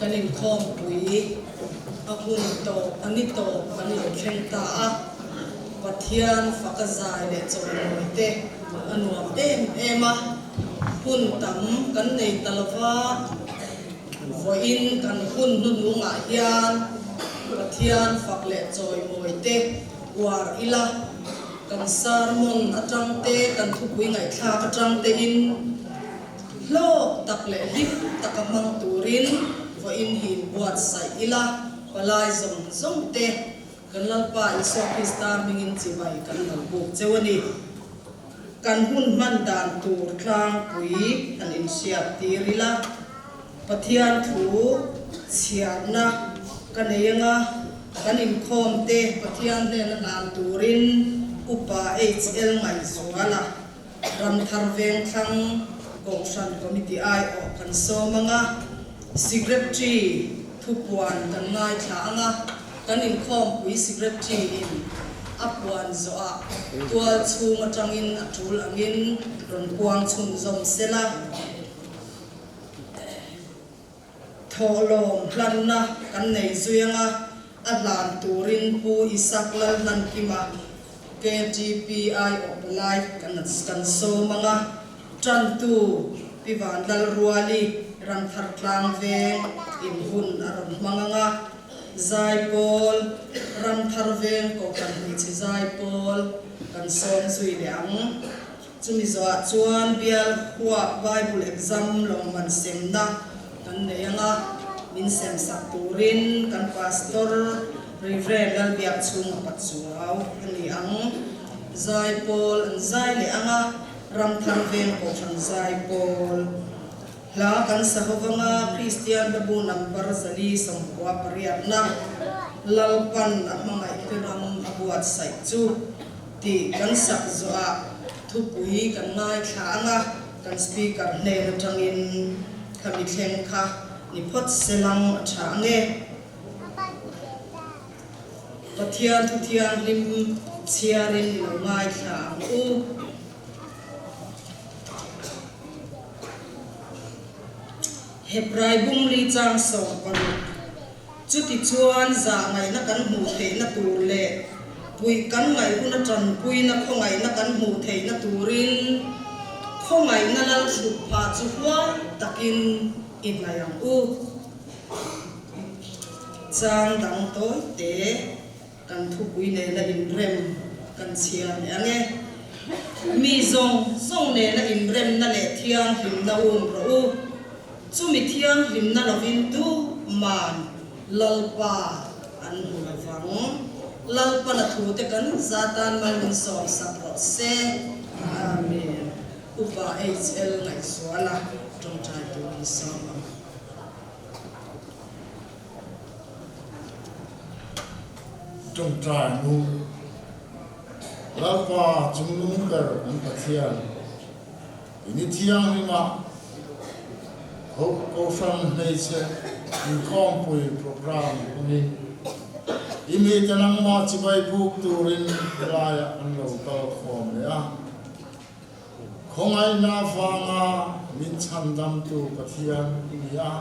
kanin khom pui akun to anito kanin khengta a pathian fakazai le chawnoite anuam ema hun tam kan nei talwa voin kan hun nununga hian pathian fakle choi moite war ila kan sarmon atangte kan thupui ngai thla atangte in lo takle lip takamang turin voin hin buat sai ila palai zong te kan lalpa iso Krista mingin chibai kan lalbuk chewani kan hun man dan tur thlang pui an in siat tirila pathian thu chiarna kaneyanga kanin khom te pathian ne na nan turin upa HL ngai zuala ram tharveng thang gongsan committee ai o kan so manga secretary thupuan kan ngai thanga kanin khom pui secretary in apuan zo a tual chunga tangin atul angin ron puang chun zom sela tholom hlanna kan nei zuyanga adlan turin pu isaklal nan kima KGPI of life kan so mga trantu pivan dal ruali ram thar tlang veng in hun aram manga zaipol ram thar veng ko kan ni chi zaipol kan som sui liang chumi zo chuan bial huwa bible exam long man semna kan neyanga min sem sak turin kan pastor reverend dal biak chung patsuaw ani ang zaipol an zai le anga ram thar veng ko chan zaipol la kan sahovanga Christian babu number zali samkwa pariatna lalpan amanga ikiram abuat sai chu ti kan sak zo a thupui kan ngai thanga kan speaker ne tangin kami thleng kha ni phot selang athange pathian thuthian lim chiarin ngai thang u hebrai bung li chang so pan chuti chuan za ngai na kan mu the na tur le pui kan ngai hu na tran pui na khongai na kan mu the na turin khongai na lal thu pa chu hwa takin in la yang u chang dang toi te kan thu pui ne na in rem kan chia ne ange mi zong ne na in rem na le thiang him na ro u chu mi thiang him na lovin tu man lalpa an hulavang lalpa na thu te kan zatan mal min som sapro se amen upa HL ngai swala trong trai tu ni sama trong trai mu lalpa chung lung ber an pathian ini thiang ni ma ho ko sang nei se in khom pui program ni imi tanang ma chibai buk turin raya an lo ka khom ya khongai na fanga min chandam tu pathian ya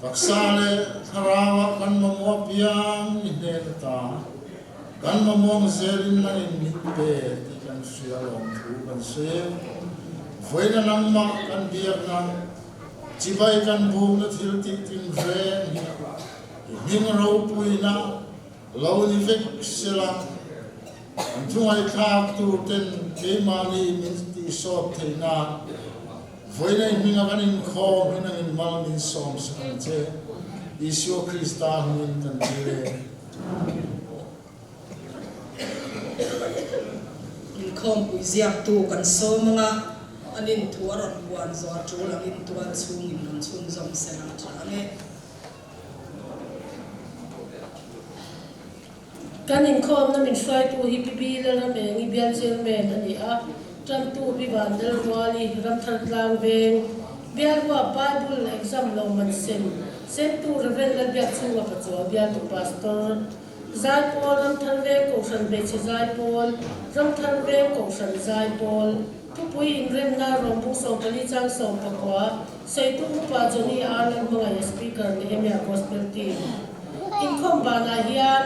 taksale kharawa kan mamwa piang ine ta kan mamong zerin na in pe ti kan sia long thu kan se voina nang ma kan biak na chibai kan bu na thil ti tin ren hing ro puina lo ni vek sela anthungai khak tu ten ke mani min ti sop theina voina hinga kanin khom hina in mal min som san che Isu Krista min tan dire in khom pui ziak tu kan so mga anin thuaron buan zo atul angin tuan chung in non chung zom sena thane kanin khom na min fai tu hi pi la na me ngi bial chen me na ni a tram tu bi ban dal wali ram thar tlang veng bial wa bible exam lo man sen tu reven la biak chu wa pa chu bial tu pastor zai pol ram thar ve ko san be chi zai pol ram thar ve ko san zai pol thu pui in rem na rom bu so pali chang so pakwa sei tu pa joni alan mga speaker ni hemia gospel team in khom ba na hian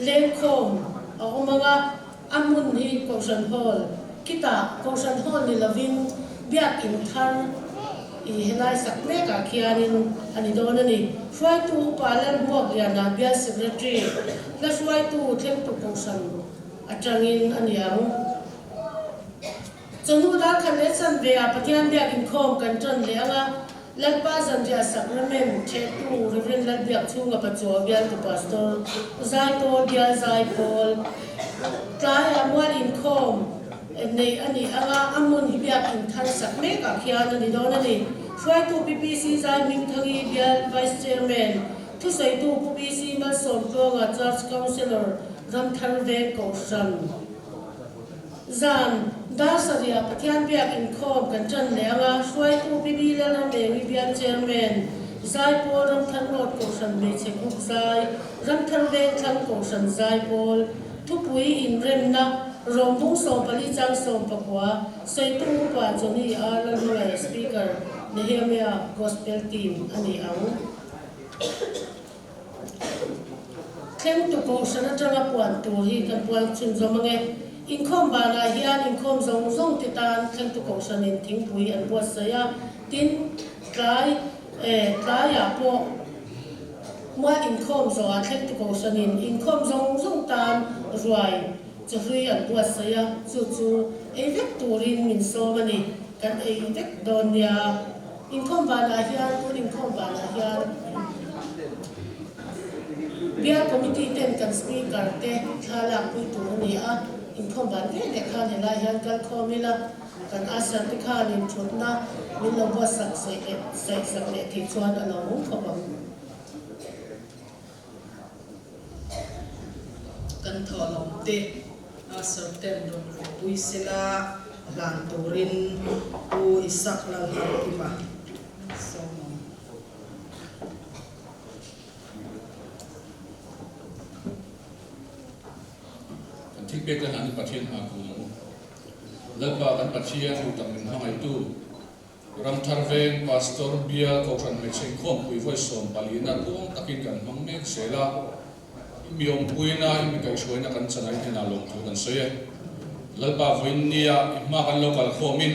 lenkhom mga amun hi Koshan Hall kita Koshan Hall ni lavin biak in thar I henai sakme ka khianin ani don ani shwai tu palan buak ya na bia secretary la shwai tu thlem tu Koshan atangin ani ang chonu da khan le san ve a pathian biak in khom kan tron le anga lalpa zandia sacrament che tu reverend lal biak chunga pa cho bia tu pastor zai to dia zai pol trai amwal in khom nei ani anga amun hibiak in thar sakme ka khian ani don ani shwai tu PPC zai ming thangi bial vice chairman thu sai tu PPC mal som tonga church councillor ram thar ve Koshan zan da saria pathian biak in khom kan chan le anga shwai tu PPC la me wi bial chairman zai pol ram thar road Koshan me che buk zai ram thar ve thang Koshan zai pol thu pui in rem na rombung so pali chang som pakwa sei tu pa joni alan mai speaker Nehemia gospel team ani ang kem tu Koshan atanga puan tu hi kan puan chun zomange inkhom ba na hian inkhom zong zong ti tan kem tu Koshan in thing pui an buat saya tin trai ya po mua inkhom zo a kem tu Koshan in inkhom zong zong tan ruai Jeffrey an buat saya chu evek turin min so mani kan evek donya inkhom ba na hian inkhom ba na hian bia committee ten kan speaker te thala pui tu ni a inkhom ba ne khan hela hian kal khomila kan asar te khan in thutna min lo buat sak sai sak le thi chuan alo mum khobam kan tholom te asar ten ro pui sila lan turin u isak lang iba so Thik bek la han pathian a ku lalpa kan pathian u tam min hangai tu ram tharven pastor bia Koshan me cheng khom pui voi som palina ku takin kan mang mek sela miom puina mi kai shoina kan chanai hena long thu kan soye lalpa voin nia ma kan local khomin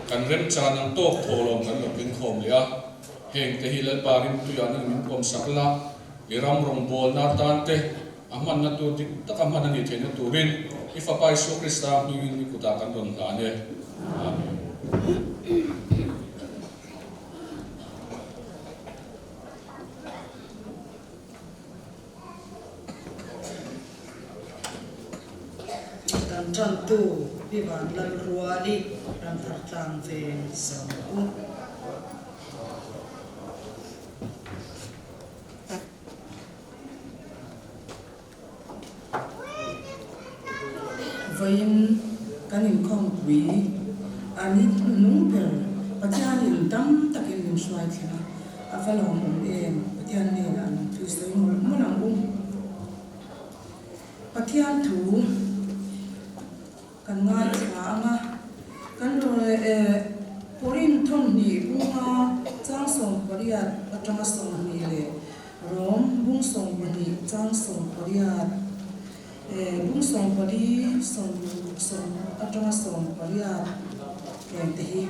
kan rem chanang tok tholom kan lo pin khom lia heng te hi lalpa rim tu ya nang min kom sakla iram rong bol na tan te aman na tu dik takaman ni thena turin ifapai so Krista mi kuta kan don la ne amen tran tu biwan lal ruali ram thar tlang ve so vain kanin khom pui ani nung per pathian in dam takin nim swai thina avalom em pathian ne la tu sei mo nang pathian thu kan ngai tha anga kan ro porin thon ni bunga chang som paria atama som ni le rom bung som ni chang som paria bung som pari som atama som paria te hi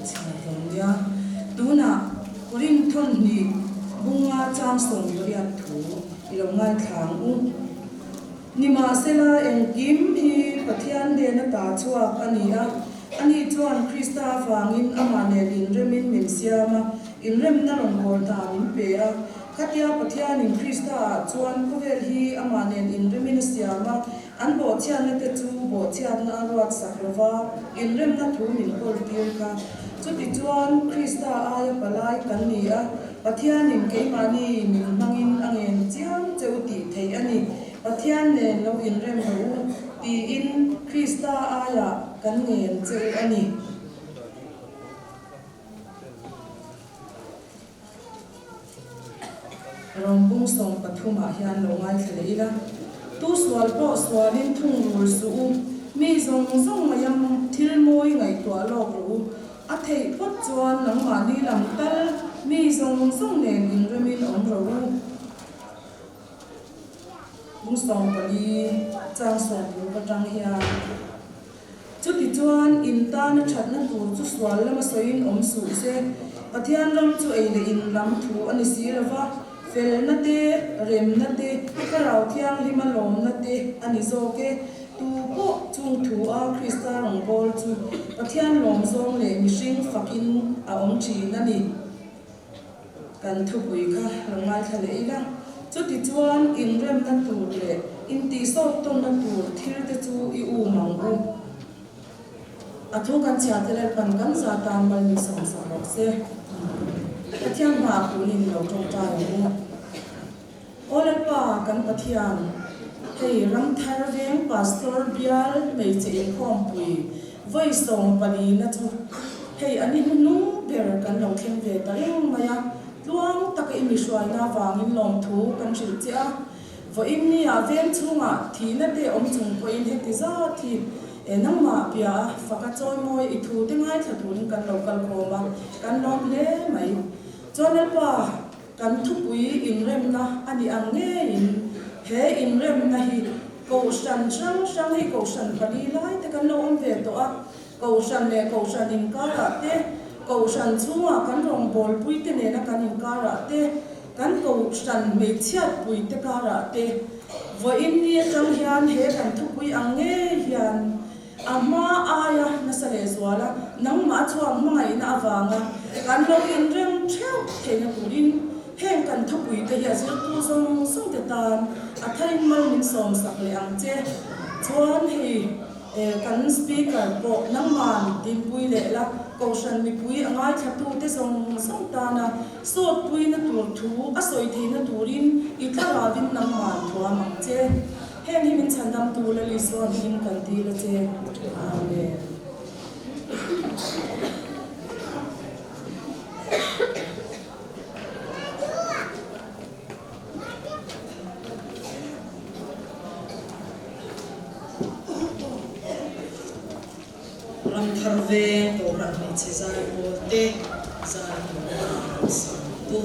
chha ya tuna porin thon ni bunga chang som paria thu ilong ngai thang nima sela engkim hi pathian de na ta chuak ania ani chuan Krista wangin amane in remin min siama in rem na ron bol ta min pe a khatia pathian in Krista chuan puvel hi amane in remin siama an bo chian na te chu bo chian na rawat sakrava in rem na thu min kol tir ka chuti chuan Krista aya palai kan ni a pathian in keimani min mangin angen chiang cheuti thei ani pathian ne lo in rem ho ti in Krista aya kan ngen cheu ani rombung som pathuma hian lo ngai thleila tu swal po swalin thung rul su mi zong zong mayam thil moi ngai tua lok ru a thei pot chuan nang ma ni lam tal mi zong zong nen in remin om ro bung song pali chang song ru ka tang hian chu ti chuan in ta na that na tur chu swal lama soin om su se pathian ram chu ei le in lam thu ani si lawa fel na te rem na te karau thiang himalom na te ani zo ke tu po chung thu a krista rong bol chu pathian lom zong le mihring fakin a om thi na ni kan thu pui kha rangai thale ila chu ti chuan in rem na tur le in ti so ton na tur thil te chu I u mang u a thu kan chia te le pan kan za tam bal ni sam sam rok se pathian ba ku nin lo tong ta u ole pa kan pathian hei ram thar veng pastor bial mei che in khom pui voi song pani na chu hei ani nu ber kan lo khem ve ta leng maya luang tak I mi shwai na wangin lom thu kan sil chia vo in ni a ven chunga thi na te om chung ko in heti za thi nang ma pia faka choi moi I thu te ngai tha thun kan lo kal khoma kan lom le mai chone pa kan thu pui in rem na ani ang nge in he in rem na hi ko san sang sang hi ko san pali lai te kan lo om ve to a ko san le ko san in ka ra te ko san chunga kan rong bol pui te ne na kan in ka ra te kan ko san me chiat pui te ka ra te vo in ni tang hian he kan thu pui ang nge hian ama aya na sale zwala nang ma chuang mai na awanga kan lo in rem theu the na purin heng kan thu pui te ya zir tu song song te tan a thain mal min som sak le ang che chuan hi kan speaker po nang man tin pui le la ko san mi pui angai tha tu te song song ta na so pui na tur thu a soi the na turin I thara vin nang man thua mang che heng hi min chandam tu la li so hin kan ti la che amen ram thar ve to ram ni che zai ko te zai ko sa tu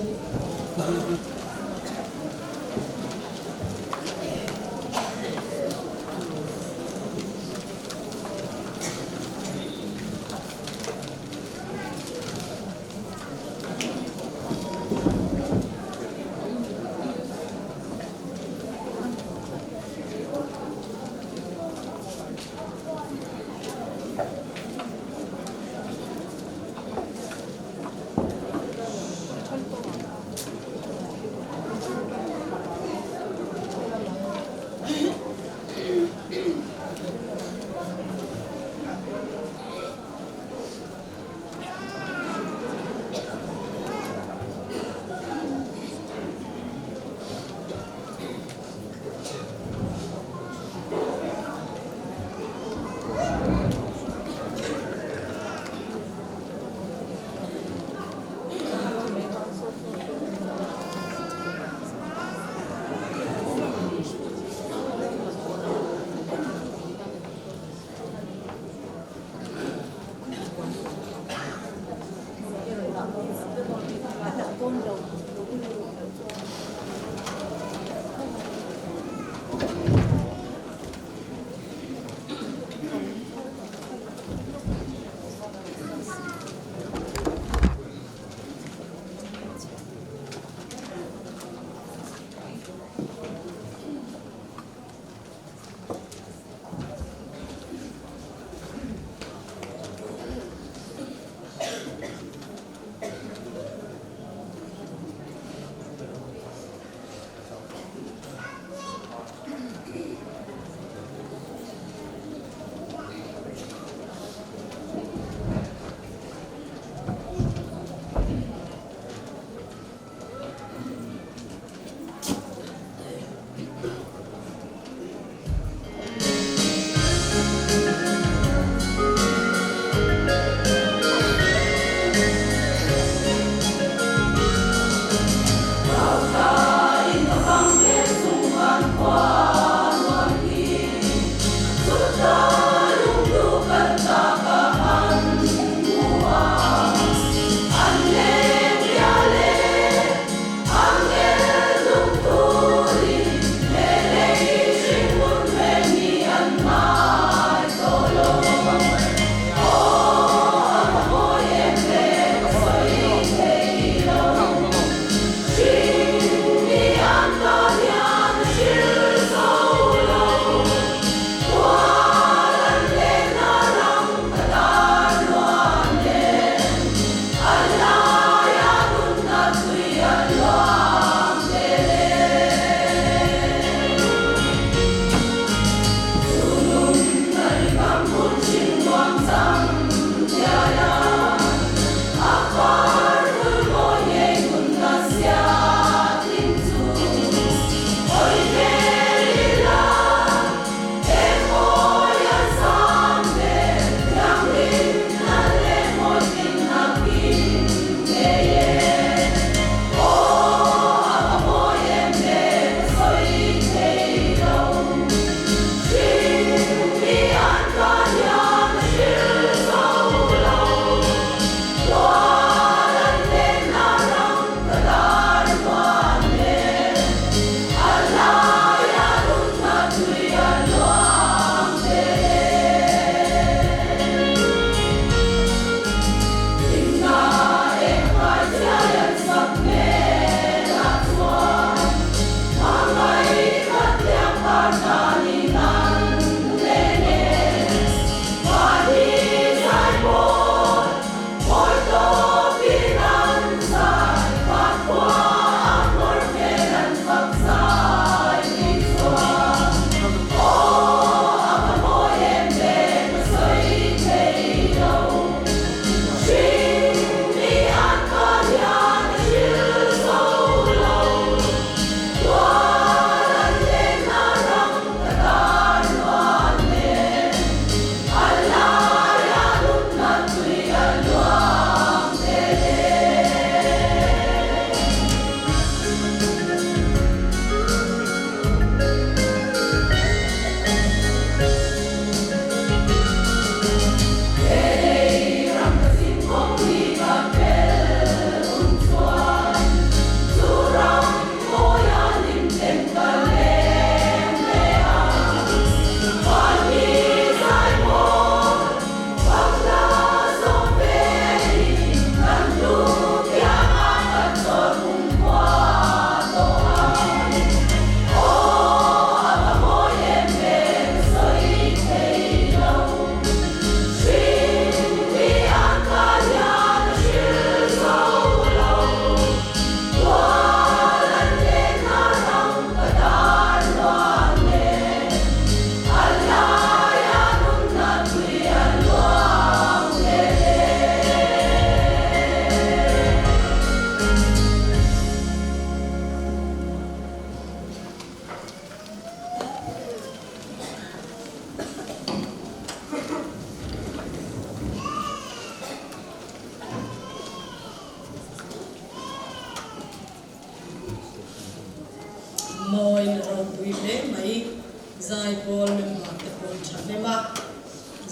zai bol member te pon chanema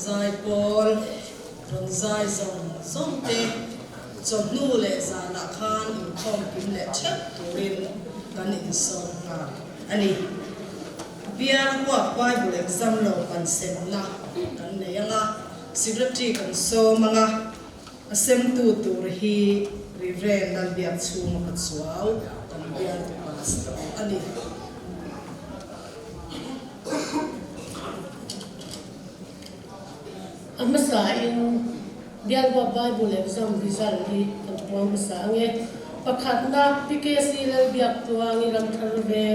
zai bol rong zai zong te chon nu le za na khan in khom pin le chep turin kan in son na ani biar wa bible exam lo kan sen na kan ne yanga secretary kan so manga asem tu tur hi reverend dan biar chu ma chuau kan biar tu pastor ani amasa in biar wa bible exam result hi kan puang masa nge pakhat na PKC le biak tuang i ram thar ve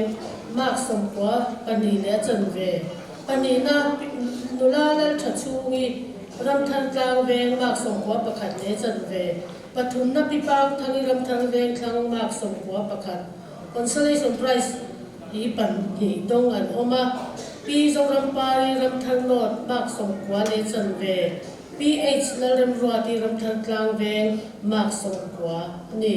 mark som kwa pani le chan ve pani na nula le thachungi ram thar tlang ve mark som kwa pakhat le chan ve pathum na pipang thangi ram thar ve thlang mark som kwa pakhat consolation prize hi pan hi dong an oma pi zong ram pari ram thar not mark som kwa le chan ve PH la ram ruati ram thar tlang ve mark som kwa ni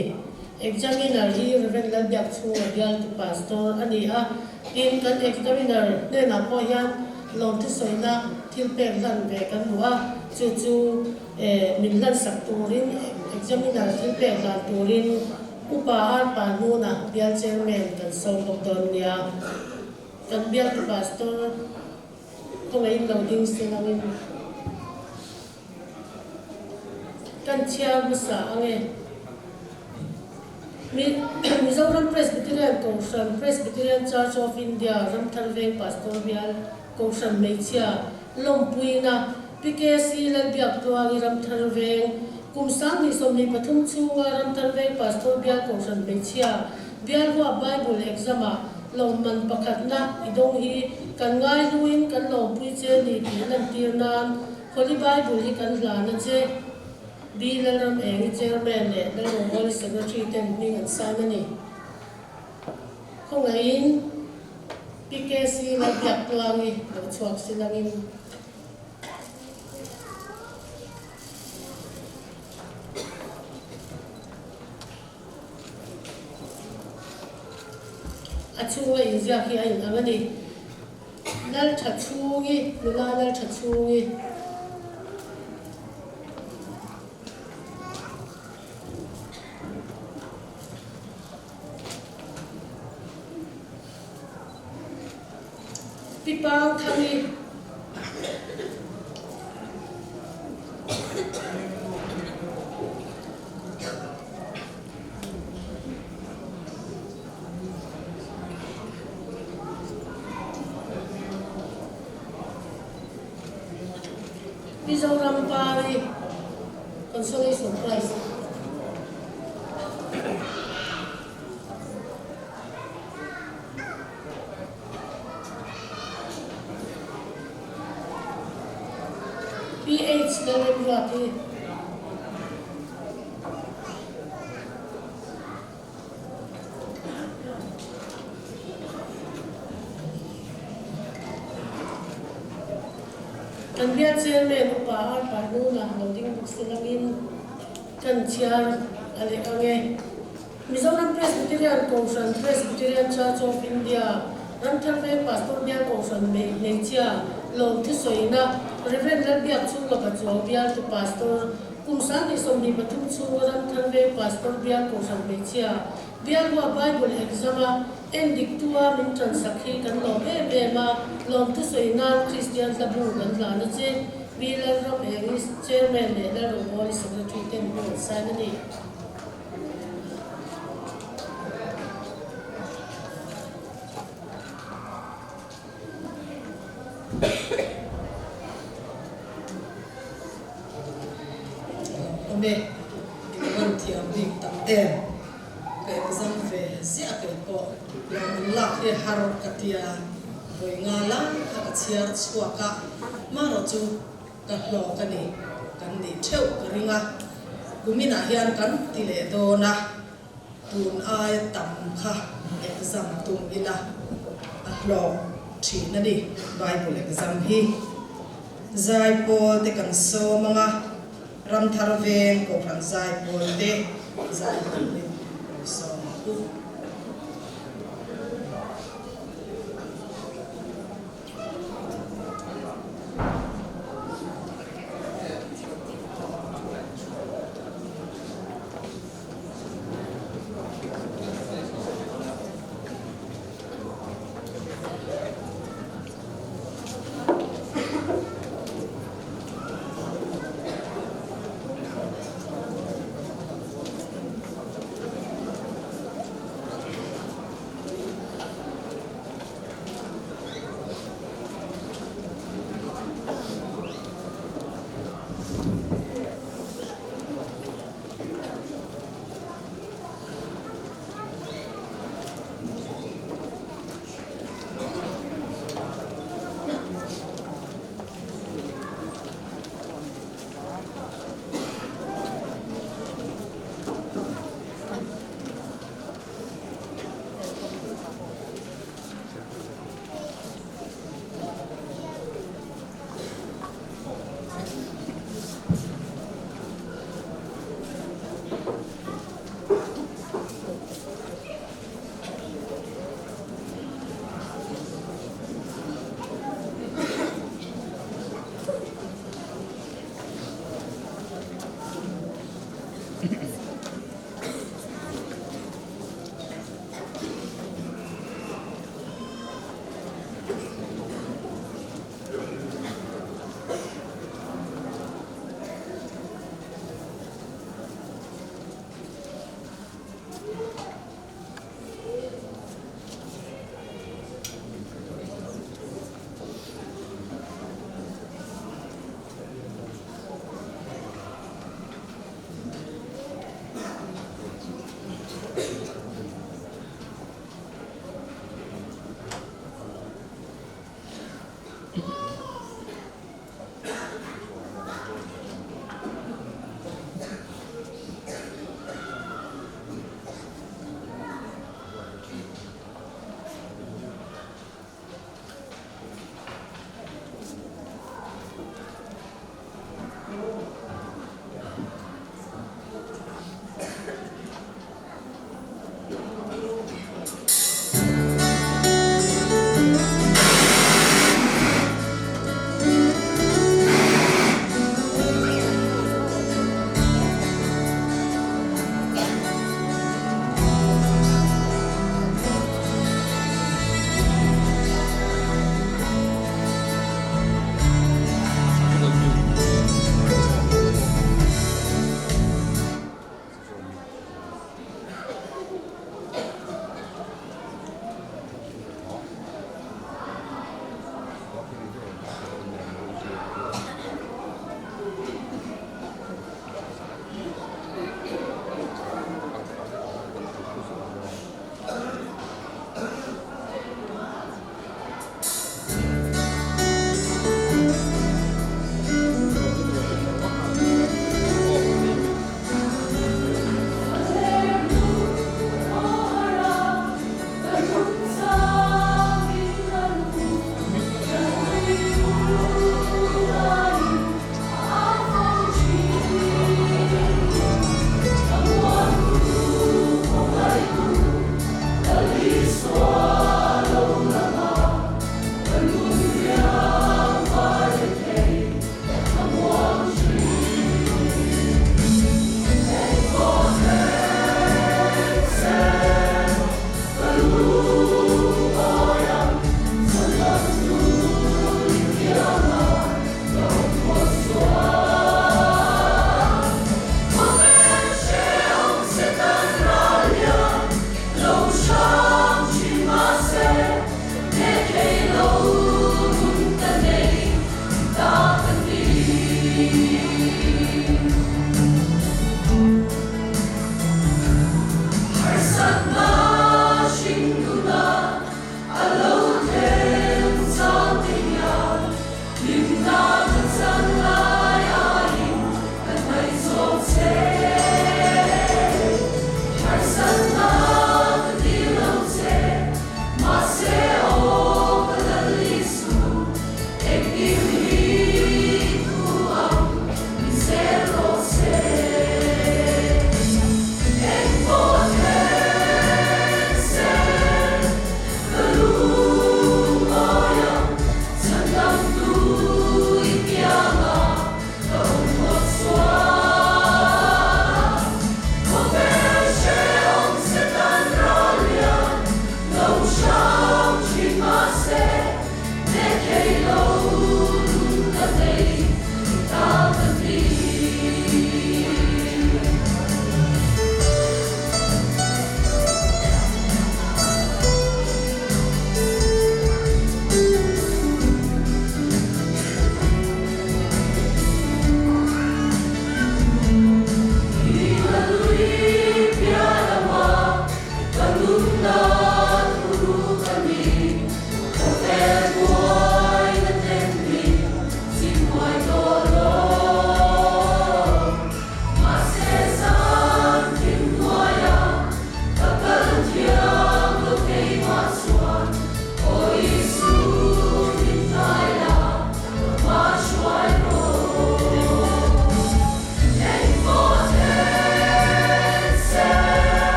examiner hi reverend la biak chu dial to pastor ani a in kan examiner ne na po hian lom thi soina thil pek lan ve kan hua chu min lan sak turin examiner thil pek lan turin upa ar pa nu na bial chairman kan so doktor nia kan bial to pastor ko ngai loading sinangin kan chia musa ange Mizoram Presbyterian Kongsan Presbyterian Church of India Ramtharveng Pastor Bial Kongsan Meichia Lompuina PKC Lan Biak Tuangi Ramtharveng Kumsang ni Somni Pathum Chunga Ramtharveng Pastor Bial Kongsan Meichia Bial Hua Bible Exama Lomman Pakatna Idong Hi Kan Ngai Luin Kan Lompui Che Ni Pilan Tirnan Holy Bible Hi Kan Lana Che Bilaram Eng Chairman le Laram Holy Secretary Templing and Simony Kongain PKC la biak tuangi lo chuak silangin achunga inzia hi ain angani nal thachungi nula nal thachungi Pipang Thangi Mizoram Pari Consolation Prize PH Lalam Ruati kan biar chairman upa ar parnu na loading book silangin kan chiar ale ange Mizoram Presbyterian Kongsan Presbyterian Church of India Ramtharveng Pastor Bial Kongsan Meichia Lom thi soina Reverend la biak chu la ka chaw bial to pastor kumsang ni somni pathum chu Ramtharveng Pastor Bial Kongsan Meichia bial wa Bible exama endik tua min tran sakhi kan lo be ma lom thi soina Christian la bu kan la na che bial ram English chairman le la ro Holy Secretary Temple Sanani Ome giwan thiam dik tam em ke exam ve sia ke ko la ke har katia voi ngala ka chiar chuaka maro chu ka hlo ka ni kan ni theu ka ringa kumina hian kan tile do na tun ai tam kha exam tum ina a hlo thina ni Bible exam hi zai pol te kan so manga Ramtharveng ko phan zai pol te zai pol so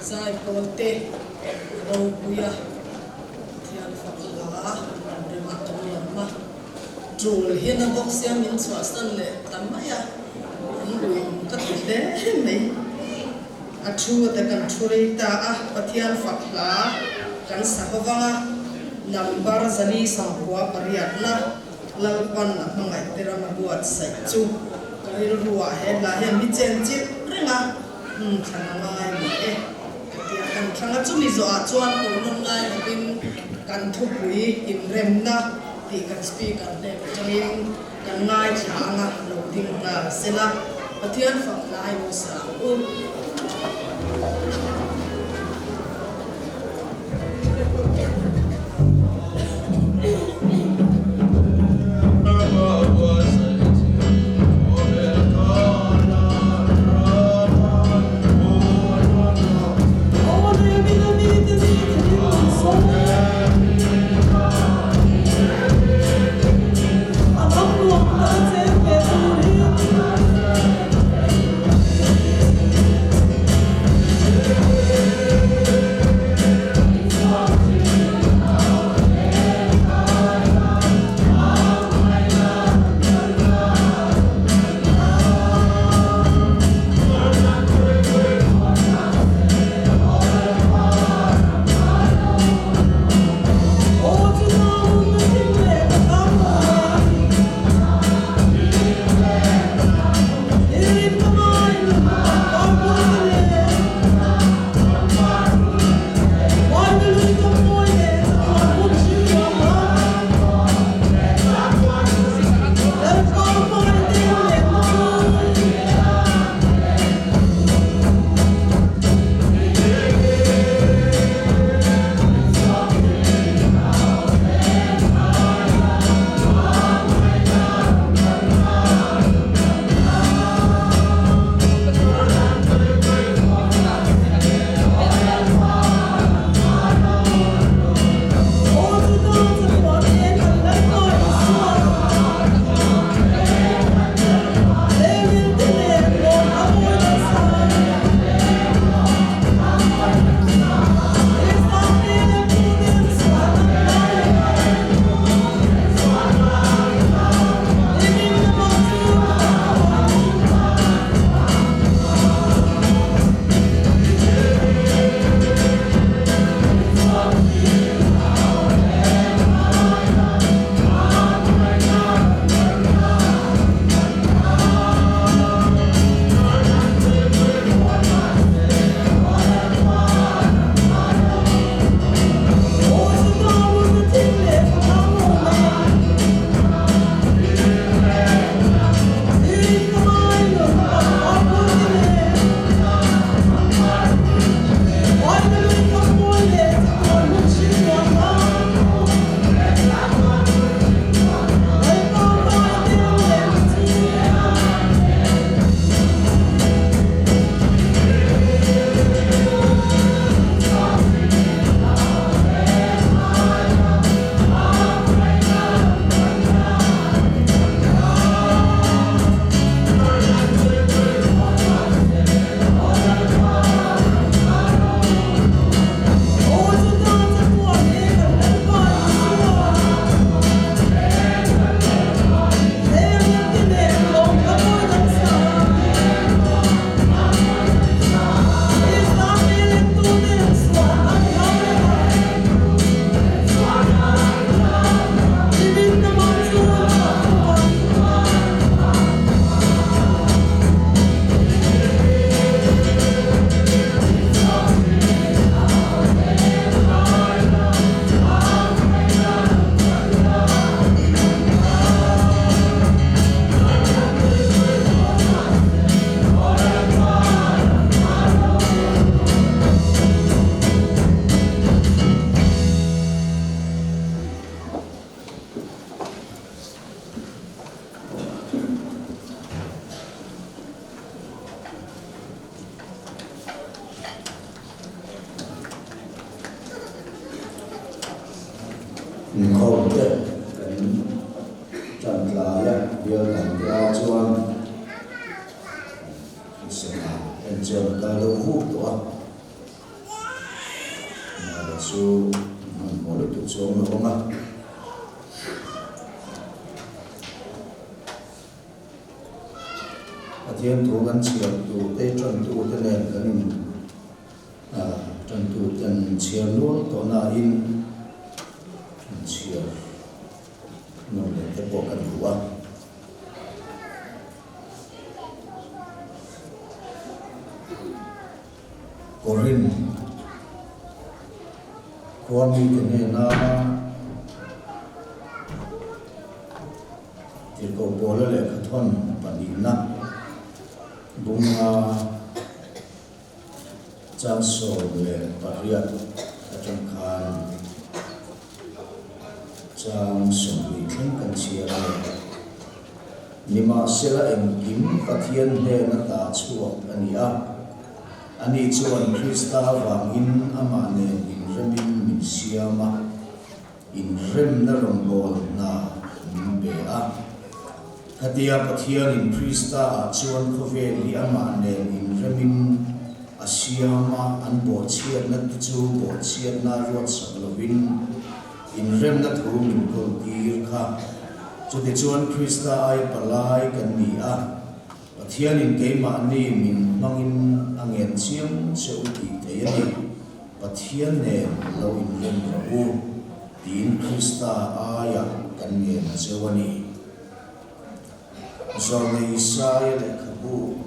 zai polte ro buya thian fakla rema tamma trul hian a box siam in chwa san le tamaya lui ka de mai a thu ta kan thurei ta a pathian fakla kan sahawanga number zali sangwa pariatna lalpan na mangai terama buat sai chu karil ruwa he la he mi chen chi ringa thana ngai mi e tia kan thanga chu mi zo a chuan ko non ngai bin kan thu pui in rem na ti kan speak kan ne changin kan ngai thanga lo ding na sela pathian fak lai mo sa u khâu chất cảnh trần lại điều cảnh ra chuan sẽ là hiện trường ta lưu hút của chu mo lu tu chong lo ma Pathian thu kan chiar tu te tran tu te nen kan tran tu ten chiar nuai to na in chiar no le te po kan ruwa Korin Kwami te na Tirko bola le khathon panina bunga chang so le pariat atang khan chang so ni thang kan chia nima sela em kim pathian he na ta chuak ania ani chuan Krista wangin amane in remin min siama in rem na rombol na be a Hatia Pathian in Krista chuan khove li amane in remin asiama an bo chiat na chu bo chiat na rot saklovin in rem na thu min kol tir kha chuti chuan Krista ai palai kan ni a Pathian in keima ni min mangin angen chiam cheu ti te ani Pathian ne lo in rem ro tin Krista aya kan ngen chewani Zone Isaiah le kabu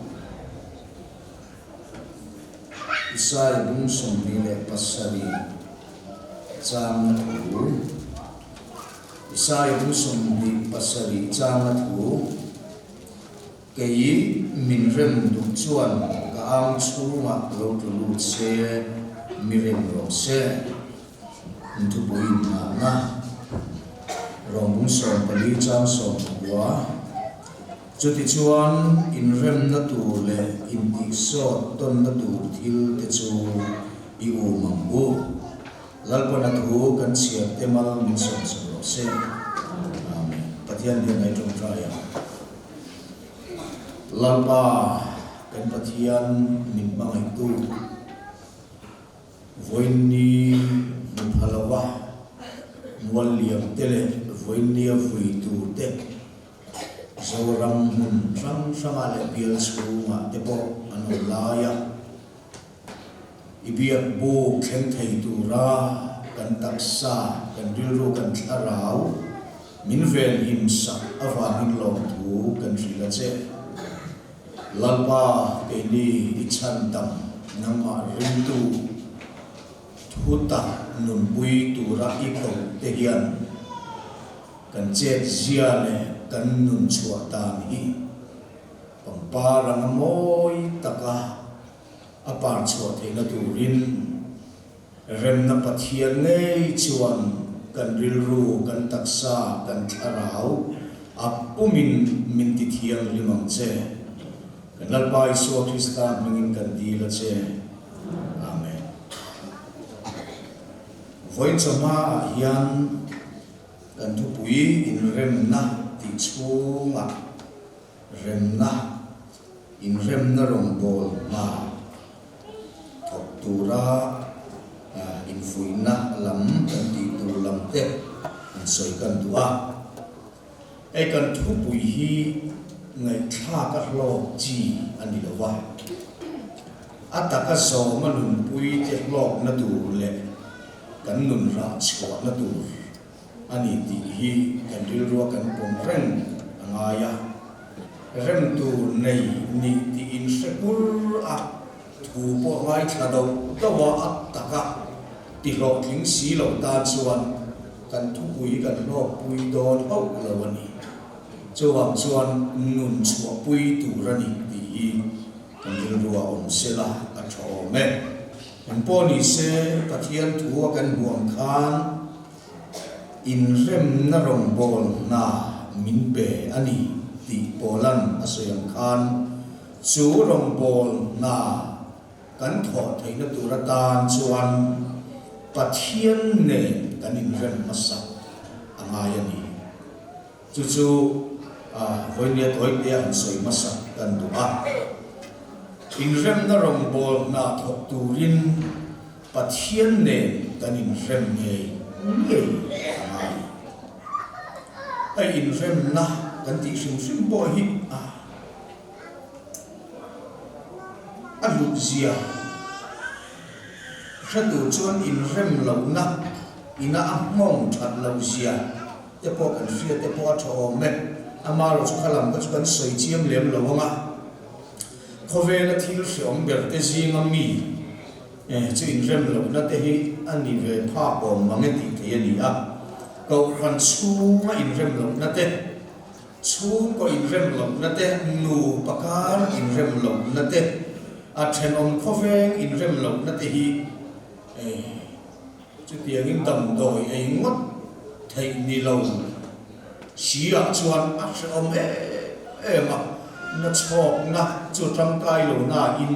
Isaiah bung somni le pasari chang thu Isaiah bung somni pasari chang thu kei min rem du chuan ka ang chu ma lo tu lu se mi rem ro se ntu boin na rong bung som pali chang som wa Chuti chuan in rem na tu le in ti so ton na tu thil te chu I u mangu lalpa na tu kan siap temal min son so se amen Pathian dia nai trong traya lalpa kan Pathian min bangai tu voini muphalawa mualliam tele voini vui tu te Zoram hun sang ale bial sunga tepo anolaya ibiat bo khen thei tu ra kan taksa kan dilru kan tharau min vel him sa awa min lo tu kan rila che lalpa ke ni ichan tam nama rintu thuta nun bui tu ra iko te hian kan chet zia le kan nun chua ta ni pamparang moi taka apar chua the na turin rem na Pathian nei chuan kan rilru kan taksa kan tharau apumin min ti thiang limang che kan lalpa Isu Krista mingin kan di la che amen voin chama hian kan thu pui in rem na ti chunga rem na rong bol ma thok tura in fuina lam kan ti tu lam te in soi kan tua ai kan thu pui hi ngai tha ka lo chi ani lo wa ataka so manun pui te lok na tu le kan nun ra chwa na tu ani ti hi kan rilro kan pom reng angaya rem tu nei ni ti in sekul a thu po ngai thado tawa ataka ti lo thing si lo ta chuan kan thu pui kan lo pui don ho lawani chuwang chuan nun chua pui tu rani ti hi kan rilro om sela a thome kan poni se Pathian thu kan buang khan in rem na rong bol na min pe ani ti polan asoyang khan chu rong bol na kan tho thei na tu ratan chuan Pathian ne kan in rem masa angaya ni chu voinia thoi te an soi masa kan tu a in rem na rong bol na thok turin Pathian ne kan in rem ngei ngei mai ai in rem na kan ti sim bo hi a lu zia khatu chuan in rem lo na ina a mong that lo zia te po kan ria te po tho me ama ro chu khalam ka chu kan soi chiam lem lo nga khove na thil hriom ber te zinga mi chu in rem lo na te hi ani ve pha ko mange ti te ani a ko khan chu ma in rem lo na te chu ko in rem lo na te nu pakar in rem lo na te a then om khove in rem lo na te hi chu tiang in tam doi ei ngot thei ni lo xia chuan a om ma na chok na chu tang kai lo na in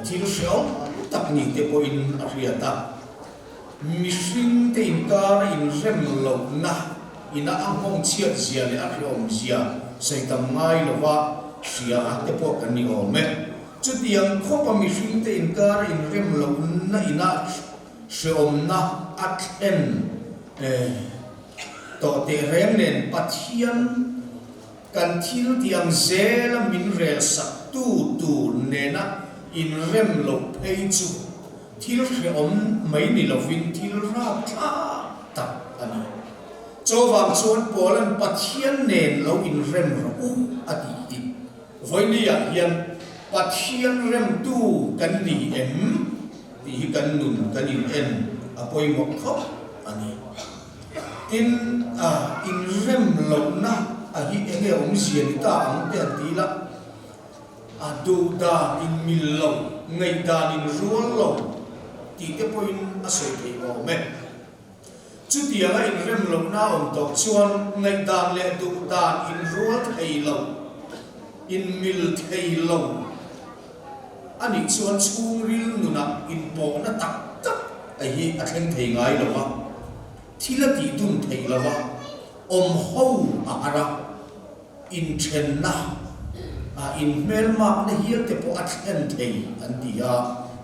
thil hriom tak ni te po in a riata mi hring te in kar in rem lo na ina a hong chiat zia le a hriom zia sei tam ngai lo wa sia te po kan ni ome chu tiang khopa mi hring te in kar in rem lo na ina hriom na a then to te rem nen pathian kan thil tiang zel min rel sak tu nena in rem lo phei chu thil hriom mai ni lo vin thil ra tha tak ani chowang chuan polan pathian nen lo in rem ro ati ti voini ya hian pathian rem tu kan ni em ti kan nun kan in en apoi mo khop ani tin in rem lo na a hi enge om zian ta ang te ti la a du da in mil lo ngai da in rual lo ti te point a soi te o me chu ti ala in rem lo na om tok chuan ngai da le du da in rual thei lo in mil thei lo ani chuan chung ril nuna in po na tak tak a hi a thleng thei ngai lo wa thila ti dum thei lo wa om ho ara in then na in mel mak na hiel te po at hen thei an dia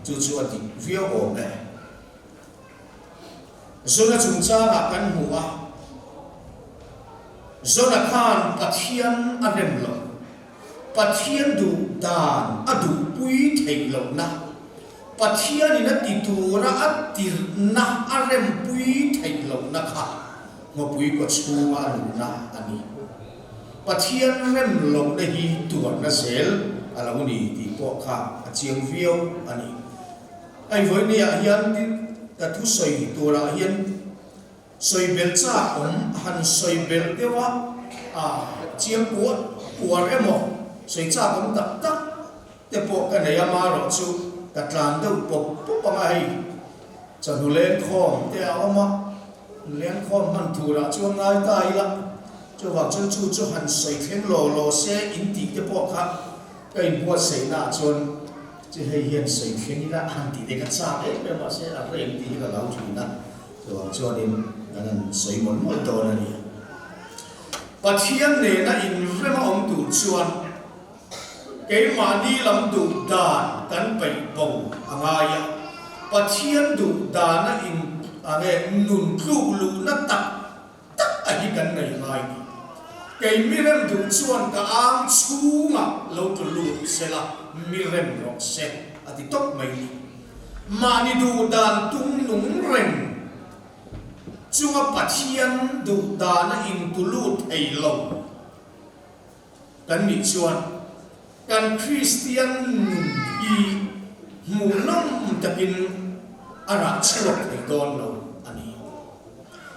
chu ati vio o me zona chung cha na kan huwa zona khan pathian arem lo pathian du dan adu pui thei lo na pathian ina ti tu ra atir na arem pui thei lo na kha ngo pui ko chunga lu na ani pathian rem lo na hi tuan na sel ala ni ti po kha a chiang vio ani ai voi ni a hian tin ta thu soi tura hian soi bel cha om han soi bel dewa chiang puar emo soi cha om tak tak te po ka ne ama ro chu ka tlan do po pa ngai cha nu len khom te ama len khom han thura chu ngai tai la cho vào chân chu hành soi khen lò xe in tị cái bộ khác cái bộ sấy na chôn chỉ hay hiện soi khen như là hành tị để cắt xa đấy nhưng mà sẽ là cái in tị cái lão thủy na cho vào cho nên là soi mỗi đồ này và thiên này là in rất là ông tụ chôn cái mà đi làm tụ đàn cắn bậy bầu ai ya và thiên tụ đàn là in nghe nụn lù nó tắc anh cần này ngay cái mirem du chuan ka ang chunga lo tu lu se la mirem ro se ati tok mai mani du dan tung nung reng chunga pathian du dan in tu lu thei lo kan ni chuan kan Christian i mu nom takin ara chlo thei don lo ani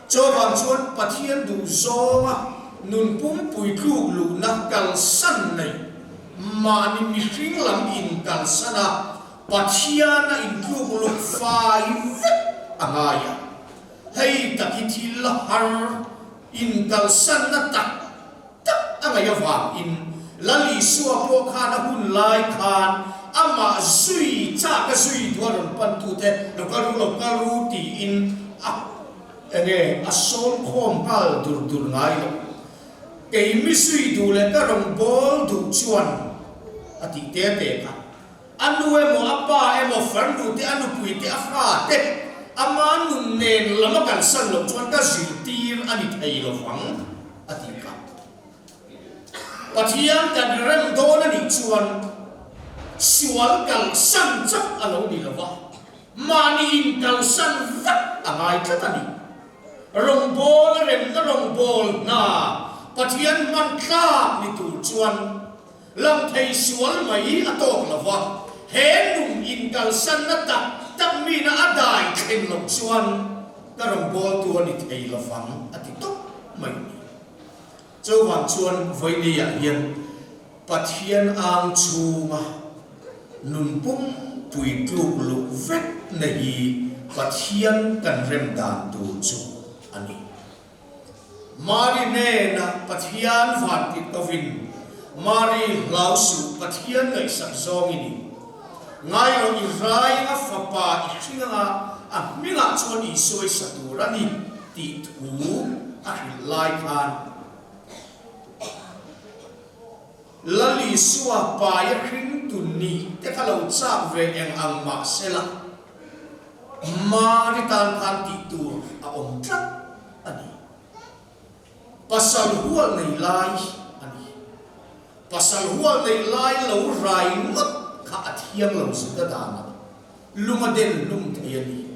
cho vang chuan pathian du zonga nun pum pui lu lu na kal san nei ma ni mi hring lam in kal sana pathiana in lu lu fai angaya hei takithil har in kal san na tak angaya wa in lali suwa po khana hun lai khan ama zui cha ka zui thwaron pan tu te lo ka ru ti in ene asol khom hal dur ngai lo cái mi suy đủ là cái rồng bol đủ chuan ati te ka anu emo apa emo fan đủ te anu pui te afra te aman nun nen lama kan san lo chuan ka zil tir ani thei lo wang ati ka pathian kan rem don ani chuan siwal kal san chak alo ni lawa mani in kal san vak angai tlatani rong bol rem na rong bol na pathian man tla ni tu chuan lam thei siwal mai atok lawa he nung in kal san na tak mi na adai khen lo chuan ka rong bol tu ani thei la fang ati tok mai châu hoàng chuan với đi à hiền pathian ang chu ma nun pum tui kluk luk vet nahi pathian kan rem dan tu chu ani mari ne na pathian van ti tovin mari lausu pathian ngai sak zong ini ngai lo Israel a fapa ikhinga a minga chuan i soi saturani ti thu a lai khan lali suwa pa ya khin tunni te khalo chak ve eng ang ma sela mari tan khan ti tur a om trat ani pasal hual nei lai ani pasal hual nei lai lo rai ngot kha athiang lo suda dana lumaden lum thayani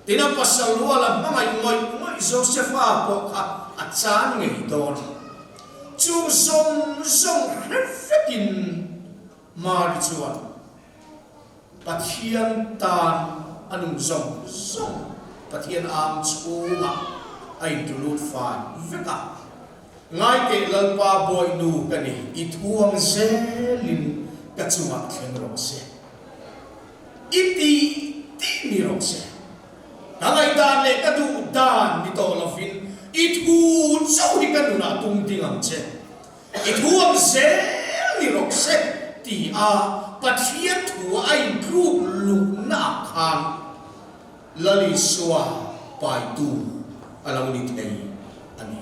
tina pasal hual a mangai ngoi Joseph a po kha achan ngei don chung song refekin mar chuan pathian tan anung song pathian am chunga ai tulut fan veka ngai ke lalpa boy nu kani ithuang zelin kachunga khenro se iti ti ni ro se ngai dan le kadu dan ni to lovin ithu chau hi kanuna tung dingam che ithuam zel ni rok se ti a pathian thu ai group lu na khan lali suwa pai tu alau ni thei ani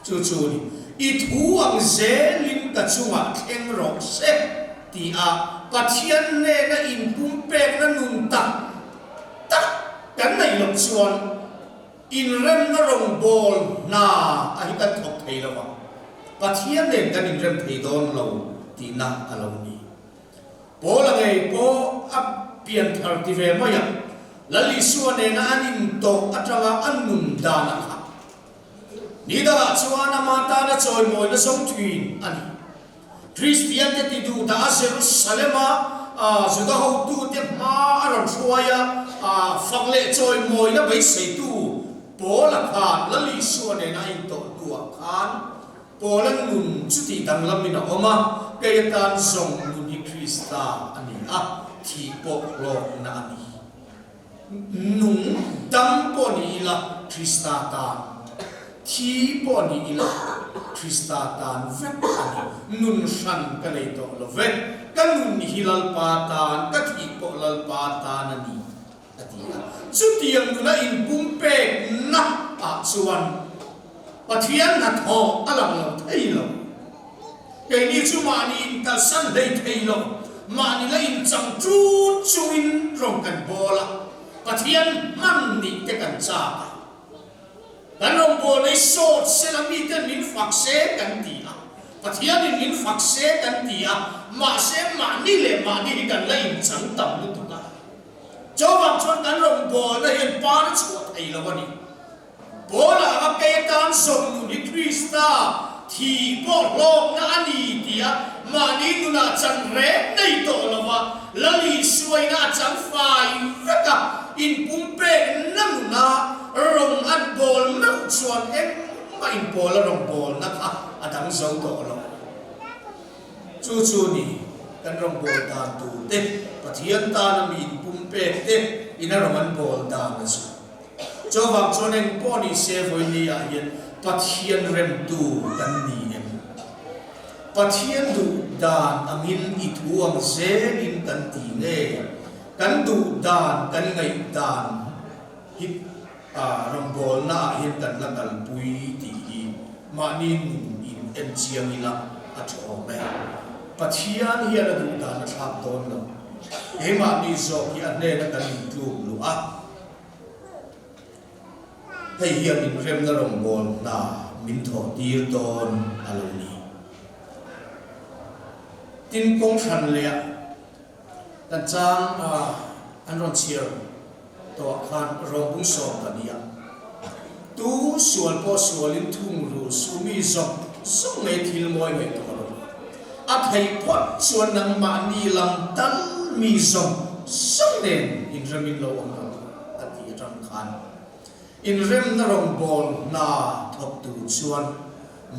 chu ni ithuam zelin ka chunga kheng rok se ti a pathian ne na in pum pek na nun ta kan nei lok chuan in rem na rong bol na ahi kan thok thei lawa pathian ne kan in rem thei don lo ti na alo ni pola ngai po ap pian thar ti ve maya lali suan ne na anin to atanga annun dana kha ni da chuana mata na choi moi na song twin ani Christian te ti du da Jerusalema juda ho tu te ma aron chuaya fakle choi moi na bai sei tu pola khan lali suan na in to tua khan polan nun chuti dang lamina oma kayatan song nuni Krista ani thi po lo na ani nung dam po ni la Krista ta thi po ni la Krista tan vet ani nun san ka nei to lo vet kan nun hilal pa tan ka thi po lal pa tan ani Sutiang na in pumpe na chuan pathian na tho alam lo thailo ke ni chu mani in ta san dei thailo mani la in chang chu chuin rong kan bola pathian man ni te kan cha kan rong bol nei so selami kan min fak se kan ti a pathian in fak se kan ti a ma se mani le mani kan la in chang tam lu tu ka châu bang chuan kan rong bol na hian par chuat ei lo ani bola a ke tan som nu ni Krista thi po lok na ani tia mani nu na chan re nei to lawa lali suai na chan fai veka in pumpe nam na rong an bol na chuan em ma in bol rong bol na kha adang zo to lo chu ni kan rong bol ta tu te pathian ta na mi pumpe te ina roman bol ta na su cho vak chonen poni se voi ni a hian pathian rem tu kan ni em pathian du dan angin ithuang se in kan ti nge kan du dan kan ngai dan hit rong bol na hian kan la kal pui ti ma ni in em chiang ila a tho me pathian hian a du dan a thap don lo ema ni zo hi ane na kan tu lu a hay hiền in rem na rong bol na min tho tir ton alo ni tin kong than le kan chang an ron chiar to khan rong bung so ta dia tu sual po sualin thung ru sumi zok song me thil moi me to a thei phot chuan nang ma ni lam tal mi zong song nen in remin lo ang ta ti ram khan in rem na rong bol na thok tu chuan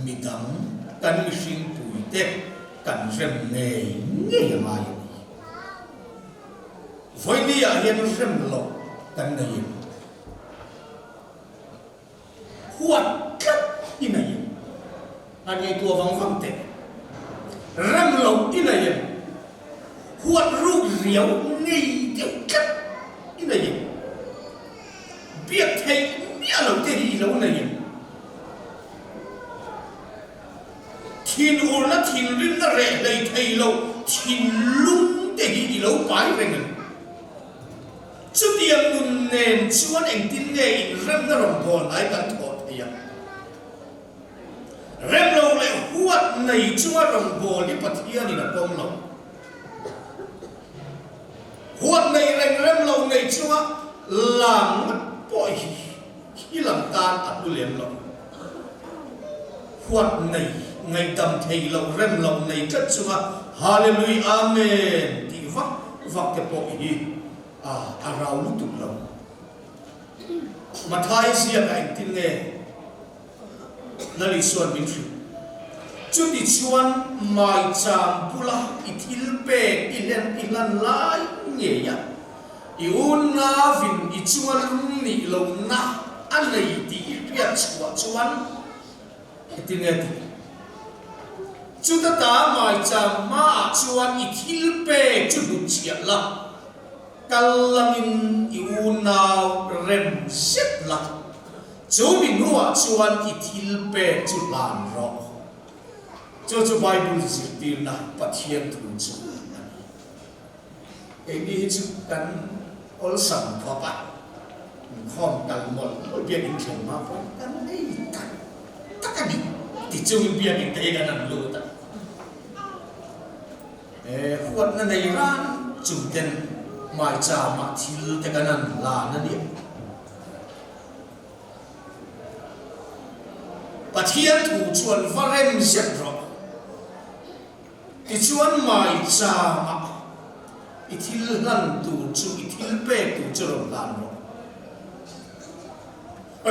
midam kan mi hring pui te kan rem nge ma yo voi ni a hian rem lo kan nei huat kat inai ani tua vang te rem lo inai huat ru riau ngei te kat inai biết thầy biết lâu thế gì lâu này thiên ôn nó thiên linh nó rẻ đầy thầy lâu thiên lung thế gì lâu bái về người chú tiền nun nền chú anh em tin nghe rem nó rồng bồn ai cần thọ thầy à rem lâu lại huat này chú anh rồng bồn đi bắt hiền đi là bông lâu huat này rem lâu này chú anh làm bội khi làm tan ắt liền lòng huat này ngày tầm thầy lâu rem lâu này chất chúa hallelujah amen thì vắt cái bội rau lúc tục lòng mà thay riêng anh tin nghe là lý xuân minh sư chú đi chuan mai chạm pula ithil pe ilan lai nhẹ nhàng iun na vin ichuan ni lo na anei ti riat chuan tin nghe chú ta mai cham ma chuan ithil pe chu lu chia la kalangin iun na rem set la chú min nuwa chuan ithil pe chu lan ro chu bible zir na pathian thu chu cái đi chu kan ol sam papa khom kan mol ol bia in chen ma pon kan nei tak di ti chu bia in te kan an lu ta huat na nei ran chu den mai cha ma thil te kan an la na ni pathian thu chuan varem zet ro ti chuan mai cha ma ithil lan tu chu ithil pe tu chu rom lan ro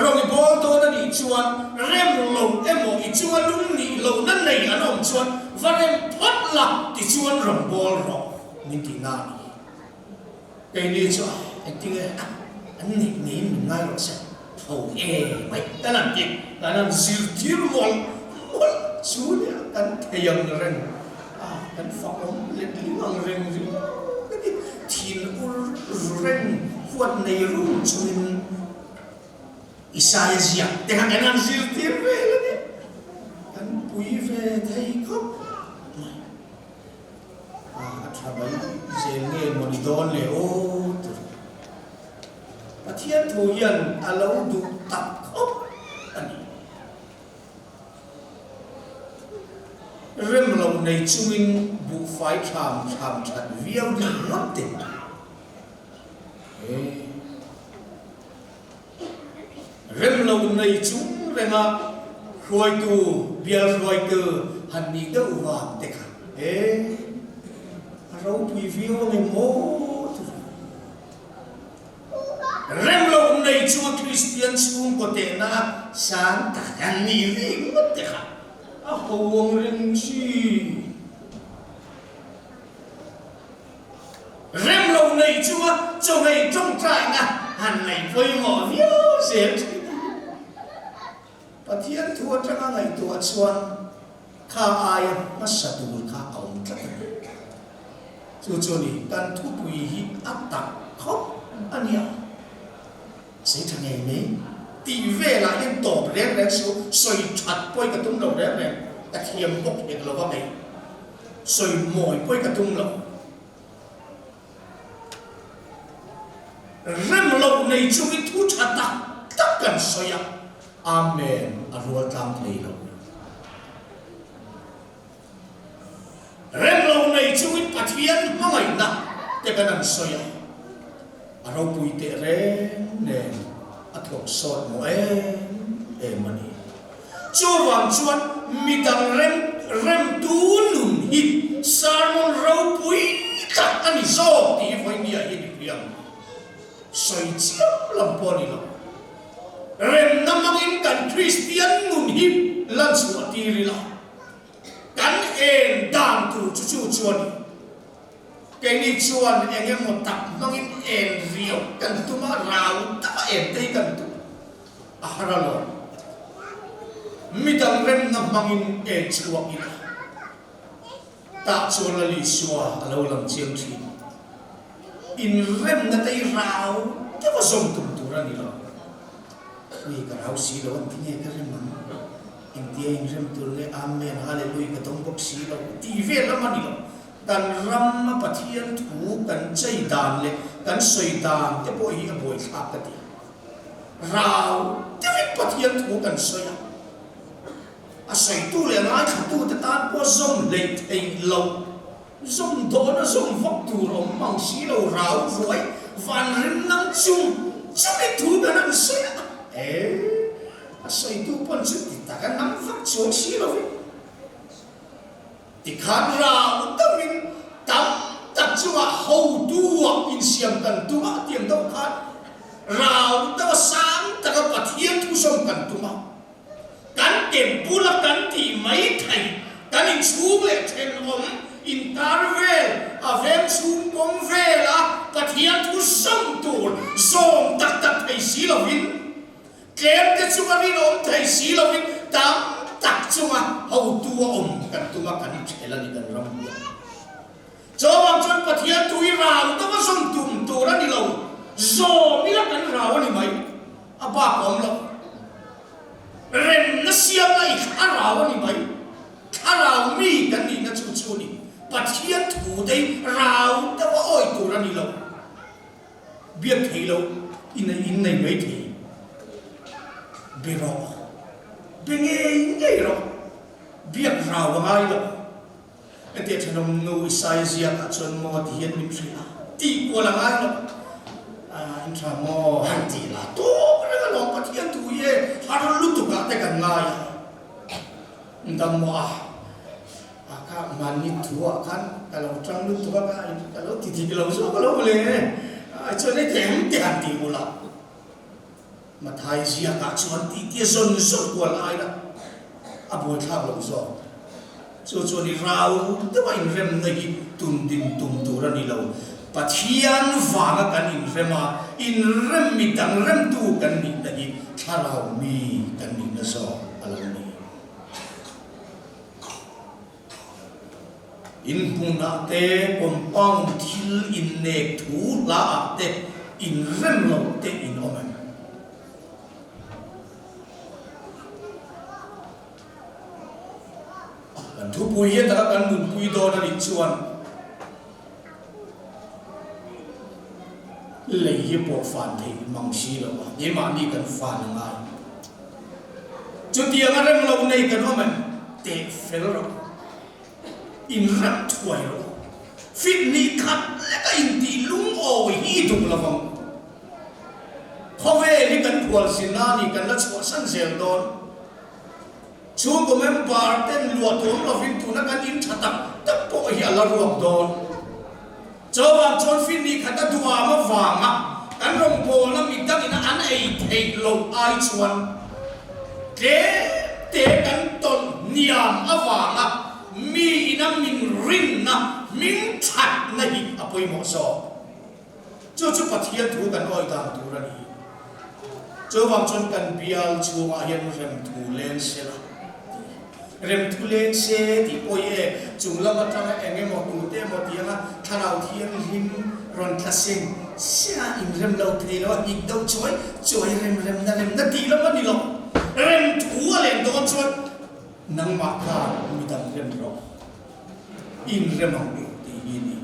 rong I bol to na ni chuan rem lo emo I chuan lung ni lo na nei anom chuan varem phot la ti chuan rom bol ro ni ti na ni cái ni chu anh ti an ni ni min ngai ro sa tho mai ta lan ti ta lan zir thir mol chu ni kan theyam ren kan fa om le limang ren thiên ren huat nei rum chuin Isaiah te kan an zir tir ve le kan pui ve thei khop thabai zenge monidon le o pathian thu yan alo du tak khop ani rem lo nei chuin bu fai tham that viau di nothing rem lo nei chung renga khoi tu bial roi tu han ni do wa te kha rau pui viu nge mo rem lo nei chu Christian chung ko te na san ta kan ni ri ngot te kha a hong ring chi rem lo nei chu cho ngày trong trại nga han nei voi mo viu se pathian thua tanga ngai tua chuan kha ai ma satul kha aum tla chu ni kan thu pui hi atak khop ania se thang nei ti ve la yen top rek su soi that poi ka tum lo rek ta khiam bok ek lo ba nei soi moi poi ka tum lo rem lo nei chu ki thu thata takkan soya amen arwal tam thei lo rem lo nei chuin pathian mangai na te kanan soya aro pui te ren ne athok sot mo mani chuwang chuan midang rem tu nun hi sarmon ro pui tak ani zo ti voi nia hi ni priang soi chiam lamponi lo rem namangin kan Christian nun hi lan su atiri la kan en dang tu chu chuan cái ni chuan engem mo tak mangin en rio kan tuma rau ta en dei kan tu aharalo midang rem namangin en chuak ina ta chuan la li suwa alo lam chiam thi in rem na tei rau te wa som tum tu ra ni lo ni ka rau si lo an tinge ka rem man in tie in rem tu le amen hallelujah ka tong bok si lo ti ve la man ni lo kan ram ma pathian thu kan chei dan le kan soi dan te bo hi a boi thak ka ti rau te pathian thu kan soi a soi tu le ngai kha tu te tan po zom le thei lo zom do na zom vok tu ro mang si lo rau roi van rim nam chung chumi thu da nam soi a soi tu pon chu ti ta kan nam vak chu si lo ti khan rau ta min tam tak chua hou tua in siam kan tua tiam dau khan rau ta sang ta ka pathian thu som kan tuma kan tem pula kan ti mai thai kan in chu le then om in tarvel avem chung kom vela pathian thu som tur som tak tak thai si lovin kem te chunga rin om thai si lovin tam tak chunga hou tua om kan tuma kan thela ni kan ram Jawab chuan pathian tui rau ta ma som tum tu ra ni lo zo mi la kan rau ni mai aba kom lo rem na siam lai kha rau ni mai kha rau mi kan ni na chu chu ni pathian thu dei rau ta wa oi tu ra ni lo bia thei lo in nei mai thei bi ro bi nge ro bia rau ngai lo ete thanom no isaizia ka chon mo hian min thria ti ko la ngai lo in tha mo han ti la to ra lo pathian tu ye har lu tu ka te kan ngai ndam mo ka mani thua kan ka lo tang lu tu ka lo ti ti lo so ka lo le chon ne tem ti han ti ko la ma thai zia ka chon ti ti son so ko lai da abo tha lo so so ni rau te wa in rem na gi tum din tum tu ra ni lo pathian wa na kan in rem mi dang rem tu kan ni na gi tharau mi kan ni na so alam ni in puna te kompang thil in nek thu la te in rem lo te in oman thu pui hian ta kan mun pui do na ri chuan lei hi po fan thei mang si lo ma ye ma ni kan fan ngai chu ti ang rem lo nei kan omen te fel ro in ram thuai ro fit ni khat le ka in ti lung o hi tu la vong khove ni kan pual sin na ni kan la chwa san zel don chung ko mem par ten lo tom lo fin tu na kan in thata ta po hi ala ruak don chawang chon fin ni khata duwa ma wanga kan rong po na mi tak ina an ei thei lo ai chuan te kan ton niam awanga mi ina min rin na min that na hi apoi mo so chu pathian thu kan oi ta tu ra ni chawang chon kan bial chunga hian rem thu len sela rem thu len se ti oye chungla ma ta enge mo tu te mo ti na tharau thiam him ron thasing sia in rem lo thei lo ik do choi rem na ti lo ma ni lo rem thu len do choi nang ma ka mi dam rem ro in rem ang ti ni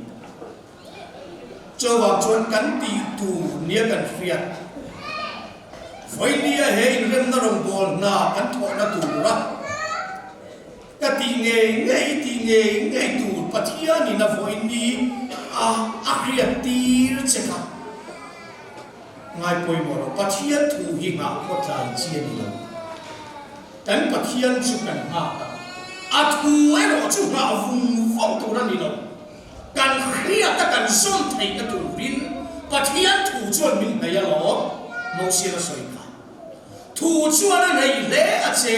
cho wa chon kan ti tu nia kan fiat voi nia he in rem na rong bol na kan tho na tu ra ka ti nge tu pathian ni na voi ni a creatir cheka ngai poi mo pathian thu hi nga ko tlai chi ni lo kan pathian chu kan ha a thu ai ro chu nga vung vong tu ra ni lo kan khria ta kan som thei na tu rin pathian thu chuan min na ya lo mo si na soi ka thu chuan na nei le a che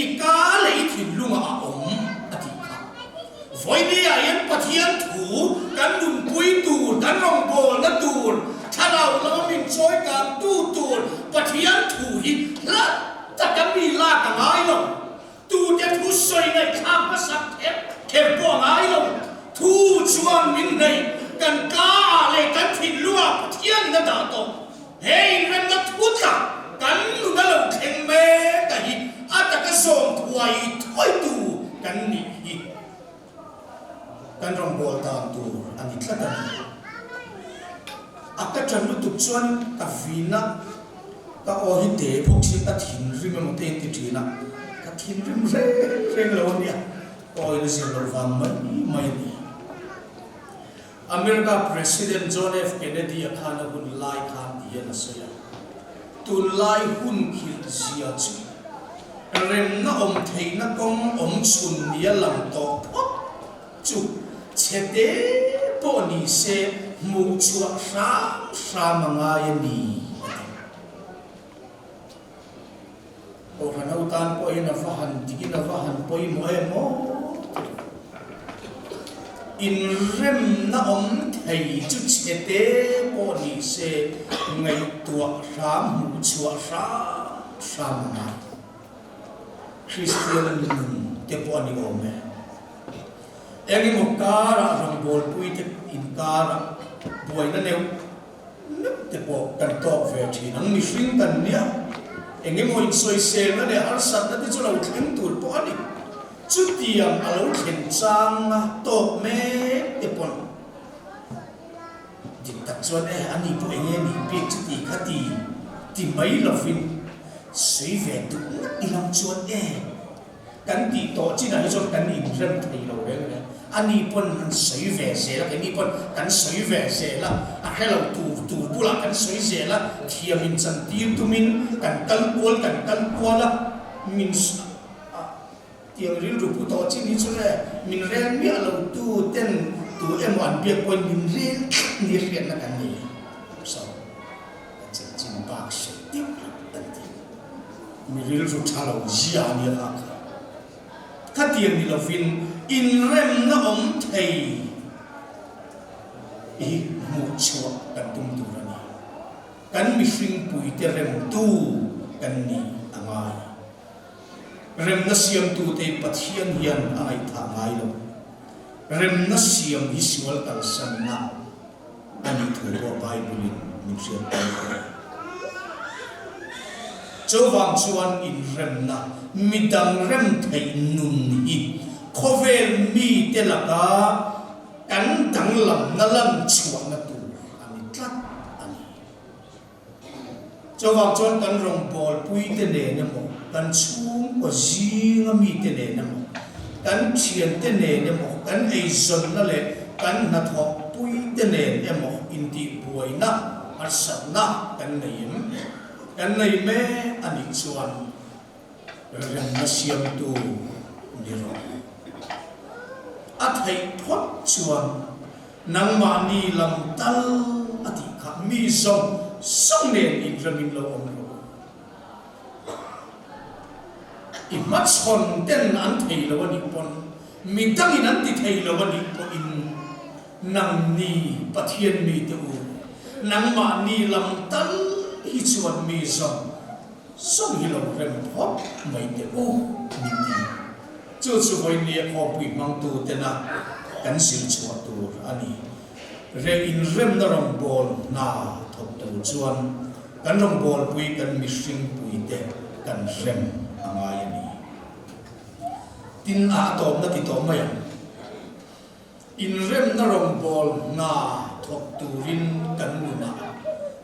I ka le thin lunga a om a ti ka voi ni a yan pathian thu kan dun pui tu kan rong bol na tur tharau lo min choi ka tu tur pathian thu hi la ta kan mi la ka ngai lo tu te thu soi nei kha pa sak thep po ngai lo thu chuan min nei kan ka le kan thin lunga pathian na da to hey ren na thu ta kan lu na lo theng me ka hi ata ka som thuai thoi tu kan ni hi kan rong bol ta tu ani tla kan aka chan lu tu chuan ka vina ka o hi te phok si ta thin ri me mo te ti thina ka thin rim re lo nia o in sin lo van mai ni America President John F Kennedy akhana hun lai khan dia na soya tu lai hun khil zia chu rem na om thei na kong om chun nia lam to phot chu chete po ni se mu chua sa manga ya ni o hanau tan po ina fahan digina fahan poi mo mo in rem na om thei chu chete po ni se ngai tua sa mu chua sa manga Christian te po ni o me Egi mo kara rong bol pui te in kara buai na neu te po kan to ve thi nang mi hring kan nia egi mo in soi sel na ne ar sat na ti chu lo thleng tur po ani chu tiam alo thlen chang na to me te pon dik tak chuan ani po enge ni pe chu ti khati ti mai lovin sei ve tu i lam chuan kan ti to chi na hi chuan kan in rem thei lo ve ne ani pon an sei ve se la kan ni pon kan sei ve se la a hello tu pula kan sei se la thiam in chan ti tu min kan kal la min tiang ril ru pu to chi ni chu le min ren mi alo tu ten tu em wan bia pon min ril ni rian na kan ni so chen chin ba se ti tan ti mi ril ru thalo zia ni la ka tiang ni lo fin in rem na om thei I mu chua kan tum tu ra ni kan mi hring pui te rem tu kan ni angai rem na siam tu te pathian hian ai tha ngai lo rem na siam hi siwal kal san na ani thu bo bible ni siam ta chowang chuan in rem na midang rem thei nun hi khovel mi te laka kan dang lam na lam chuan na tu ani tlat ani chowang chuan kan rong bol pui te ne na mo kan chung ko zinga mi te ne na mo kan thian te ne na mo kan ei zon na le kan na tho pui te ne na mo in ti buai na ar sat na kan nei me ani chuan ram na siam tu ni ro a thei phot chuan nang ma ni lam tal ati kha mi zong song nen in ramin lo om ro I mat chon ten an thei lo ni pon mi tang in an ti thei lo ni po in nang ni pathian mi te u nang ma ni lam tal hi chuan mi zong song hi lo rem phot mai te u ni ni chu hoi ni kho pui mang tu te na kan sil chua tu ani re in rem na rong bol na thop tu chuan kan rong bol pui kan mi hring pui te kan rem angai ani tin a tom na ti tom mai in rem na rong bol na thop tu rin kan nu na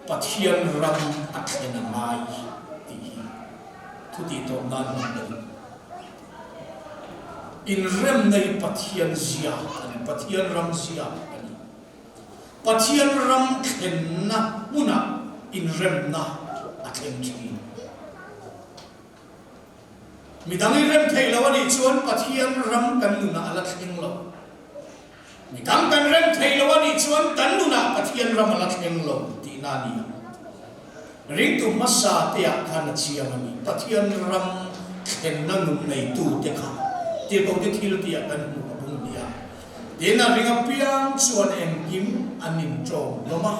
pathian ram a thena mai thu ti to nan nan in rem nei pathian zia ani pathian ram zia ani pathian ram khen na muna in rem na a khen thi mi dang in rem thei lo ani chuan pathian ram kan nu na ala khen lo mi dang kan rem thei lo ani chuan kan nu na pathian ram ala khen lo ti na ni ring tu masa te a khan chiam ani pathian ram khen na nu nei tu te kha ti ko te thil ti a kan nu bung dia dena ringa piang chuan em kim anin trom loma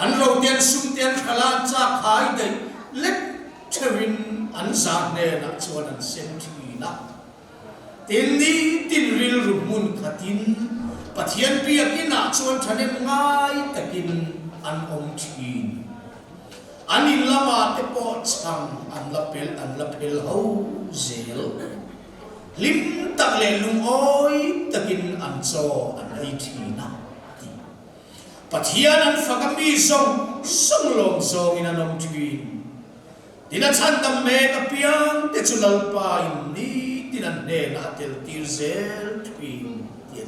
an ro tian sum tian khala cha khai dei lek thewin an za ne na chuan an sem thi na tin ni tin ril ru mun khatin pathian piak ina chuan thanem ngai takin an om thin anin lama te po chang an lapel ho zel lim tak le lung oi takin an cho an ai thina pathian an fakami song long zong in anom twin tina chan tam me ka piang te chulal pa in ni tinan ne na tel tir zel twin tien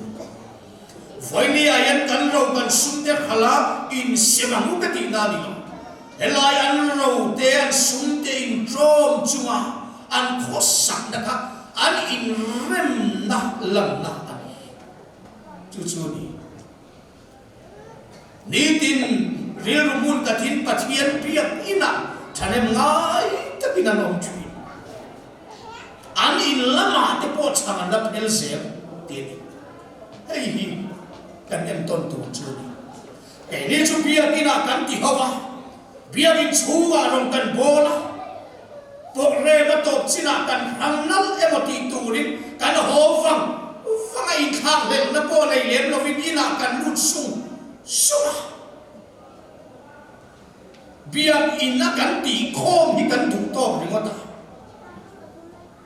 voi ni ayan kan ro kan sum te khala in semamu ka ti na ni elai an ro te an sum te in trom chunga an khosak na ka an in rem na lam na ani chu ni tin ril rumun katin pathian piak ina thanem ngai takin an om thui an in lama te po chang an pel zel te ni hei hi kan em ton tu chu ni ni chu piak ina kan ti hawa biak in chuwa rong kan bola pok re ma top china kan hangnal emoti turin kan hovang fanga in khang le na po nei len lovin ina kan lut sung suma biak ina kan ti khom hi kan du to ringota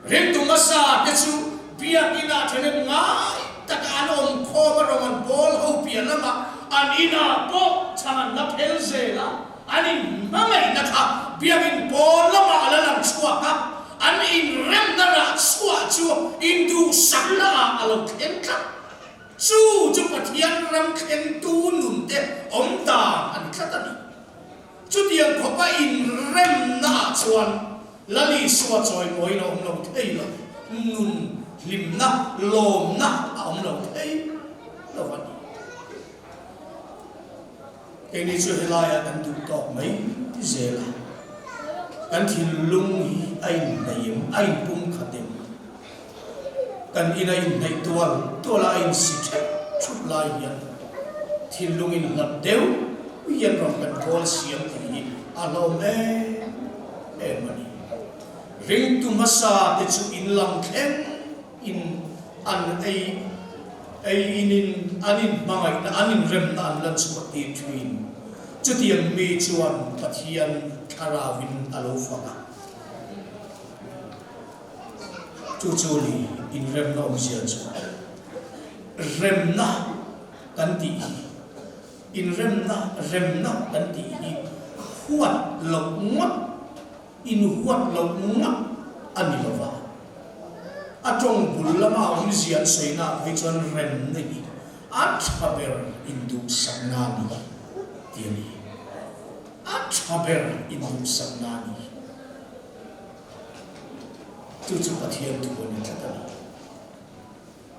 rem tu masa te chu biak ina thene ngai tak anom khom roman bol ho pianama an ina po chan na phel zela ani mangai na kha biakin bol lama ala lang chua ka an in rem na ra chua chu in du sanna alo khen ka chu pathian ram khen tu nun te om ta an khatani chu tiang khopa in rem na chuan lali suwa choi moi no om lo thei lo nun lim na lom na om lo thei lo vani ini chu helaya kan du tok mai ti zela kan thil lung hi ai naim ai pum khatem kan inai nei tual tola in sit chup lai yan thil lung in lat deu yan rom kan bol siam ti alom mani ring tu masa te chu in lam khen in an ai inin anin mangai na anin rem na an lan chu ti twin chu tiang mi chuan pathian arawin alofaka chu li in rem na om sia chu rem na kan ti in rem na kan ti huat lok ngot in huat lok ngot ani lova atong bulama om sia soina vichon rem nei at haber indu sanani tiani at haber indu sanani tu pathian tu ni tatani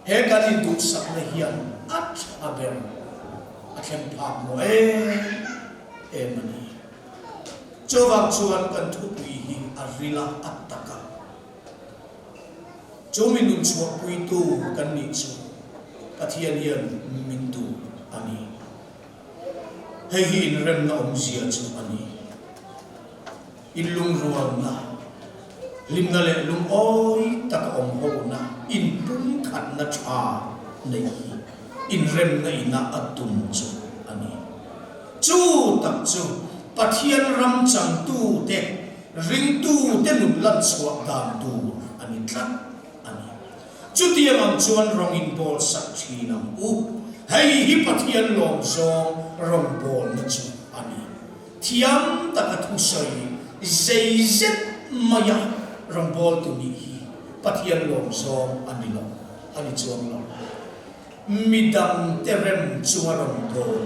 he kan indu sakna hian at haber akem phak mo mani chowak chuan kan thu pui hi arila attaka chominun chuak pui tu kan ni chu pathian hian mindu ani hei hi in rem na om zia chu ani in lung rual na lim na le lung oi tak om ho na in pum khat na cha nei in rem na ina atum chu ani chu tak chu pathian ram chang tu te ring tu te nun lan chuak dan tu ani tlat ani chu tiang am chuan rong in bol sak thi nam u hei hi pathian long zong rong bol na chu ani thiam tak thu sai zeizet maya rambol tu ni hi pathian lom som ani lo ani chuang lo midam terem chuang rambol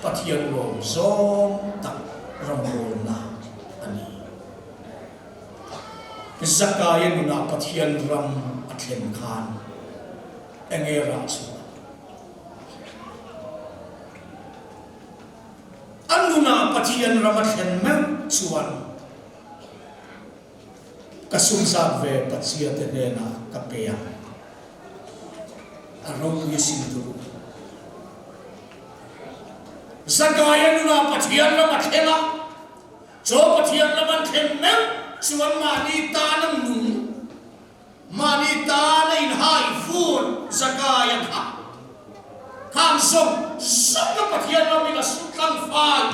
pathian lom som tak rambol na ani zakaya nuna pathian ram athlem khan engera chu anuna pathian ram athlem me chuan kasum sa ve patsia te na kapea arong yesin tu zakaya nuna pathian ram athlema jo pathian ram athlem me chuan mani ta nam nun mani ta na in hai fun zakaya kha kham som ka pathian ram ina sutlang fan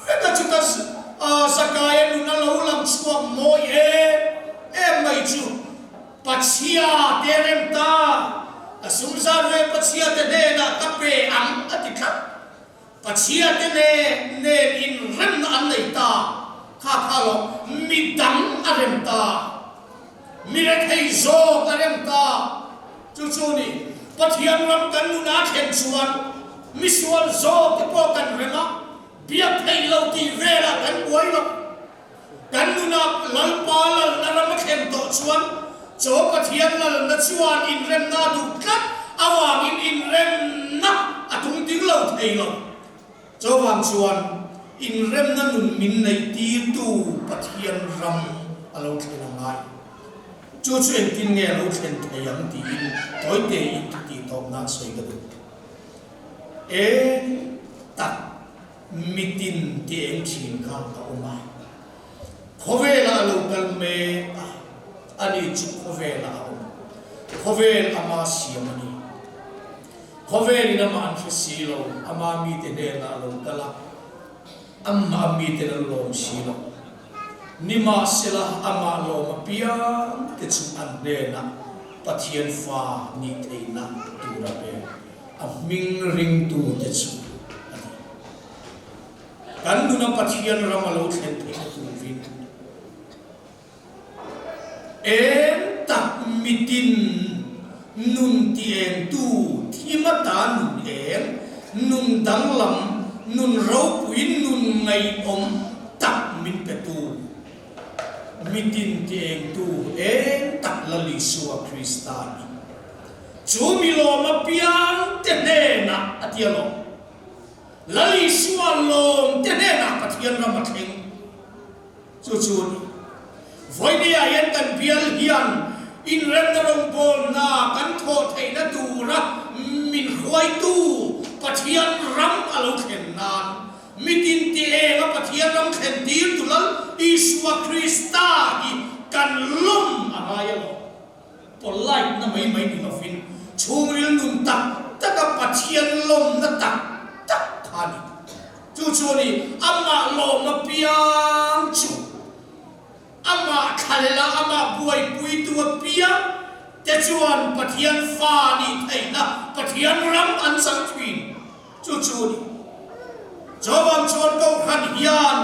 veka chuta zakaya nun lo lam chuak moi mai chu patsia terem ta asumzar ve patsia te de na kape am atikha patsia te ne in rem an nei ta kha lo midam arem ta mirathei zo arem ta chu ni pathian ram kan nu na khen chuan misual zo te po kan rema biak thei lo ti vera kan boi lo kan nu na lalpa lal na ram khen to chuan cho pathian lal na chuan in rem na du khat awang in rem na atung ting lo thei lo cho wang chuan in rem na nun min nei ti tu pathian ram alo thena ngai chu chen tin nge lo chen theyang ti in toi te in ti tom na sei ga du tak mitin ti eng chin kha ta uma khovela lo kal me ani chu khovela khovel ama siamani khovel ina man silo ama mi te de na lo kala amma mi te lo silo nima sila ama lo mapia te chu an de na pathian fa ni te na tu ra pe aming ring tu te chu kan nu na pathian ramalo khen te tu vin tak mitin nun tien tu thimata nun nun danglam nun rau puin nun ngai om tak min petu mitin tien tu tak lali suwa kristani chumilo mapiang tenena atialo lali suwa lom tenena pathian ramatheng chuchuni voini ayan kan bial hian in renderong bol na kan tho theina tura min khwai tu pathian ram alo khen nan mitin ti ela pathian ram khen tir tulal iswa krista hi kan lum ahaya polai na mai ni mafin chungril nun tak taka pathian lom na tak khani chu ni amma lo mapiang chu ama khalela ama buai pui tu pia te chuan pathian fa ni thaina pathian ram an sang twin chu ni jawam chuan ko khan hian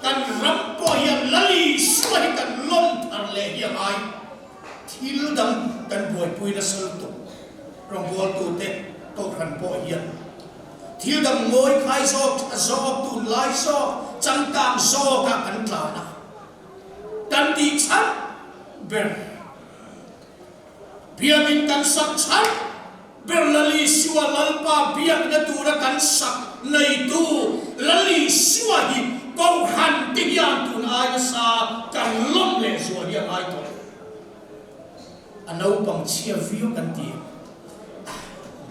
kan ram po hian lali swai kan lom thar le hi ai thil dam kan buai pui na sal tu rong bol tu te ko khan po hian thil dam moi khai zo tu lai zo chang kam zo ka kan tla na kan ti chan ber biamin kan sak chan ber lali siwa lalpa biak na tura kan sak nei tu lali siwa hi ko han ti yang tun ai sa kan lom le so hi ai to anau pang chia view kan ti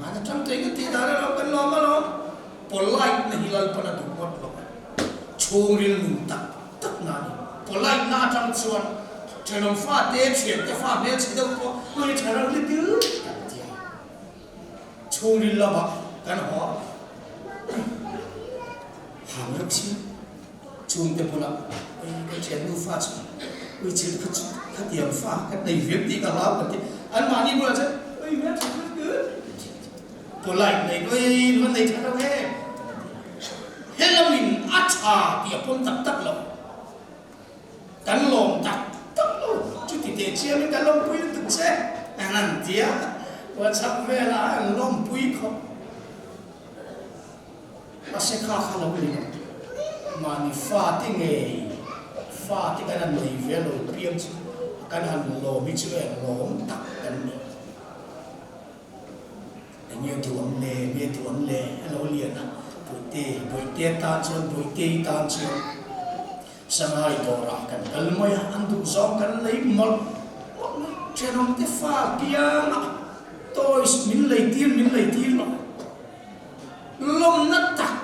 mana cham te ti dara ro kan lo ma lo polite na hilal pa na tu pot lo churil nu tak na ni polai na tang chuan chenom fa te chhe te fa me chhe do ko noi thara li tu churi la ba kan ho ham rak chi chung te pula cái chen nu fa chu ui chil khu chu ka tiam fa ka dei viet ti ka la ka ti an ma ni bula che ui me chu ku polai nei oi man nei thara he helamin acha ti pon tak lo kan lom tak lo te chia mi ka lom pui tu che anan tia wa chap ve la lom pui kho ma se kha kha lo ni ma ni fa ti nge fa ti kan nei ve lo piam chu kan han lo mi chu e lo tak kan ni nhiều tuần lệ lâu liền à buổi tê ta chân buổi tê ta chân sang hai đồ ra cần cần mới ăn đủ rau cần lấy một trên ông tê pha kia tôi mình lấy tiền mà lom nát ta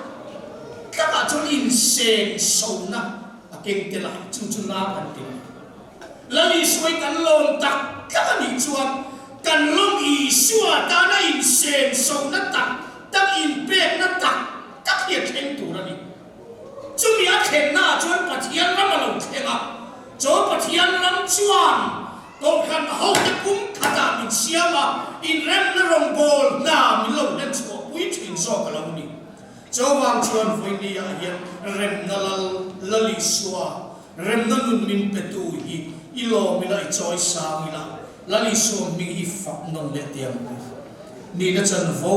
các bạn cho in sen sâu na kinh tế là chung na cần tiền là đi xuôi cần lom ta các bạn đi chuanกันลงอีชัวตาในอินเซนโซนัตตักตักอินเปกนัตตักตักเฮียเข่งตัวนี่จุมีอาเข่งหน้าจวนปัทยันรำมาลงเข่งอ่ะจวนปัทยันรำชวนตัวขันเขาจะกุ้มขดามิเชียมาอินเรมนรงโบลน้ามิลงเล่นชัววิถินโซกันแล้วนี่จวางชวนฟินีอาเฮียเรมนลลิชัวเรมนนุนมินเปตูฮีอิโลมิลาอิจอยสามิลาlali so mi hi fak non le tiam ni na chan vo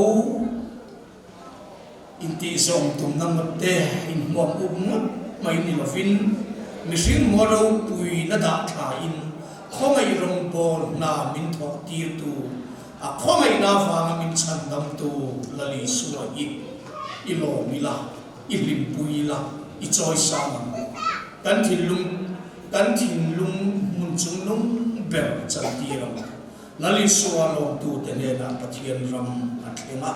in ti zong tum nam te in mom um mai ni lovin mi sing mo ro pui na da tha in khomai rong bol na min thok ti tu a khomai na wa min chan dam tu lali so i lo mi la i lim pui la i choi sa kan thin lung mun chung lung bel chan ti ram lali suwa long tu te ne na pathian ram athenga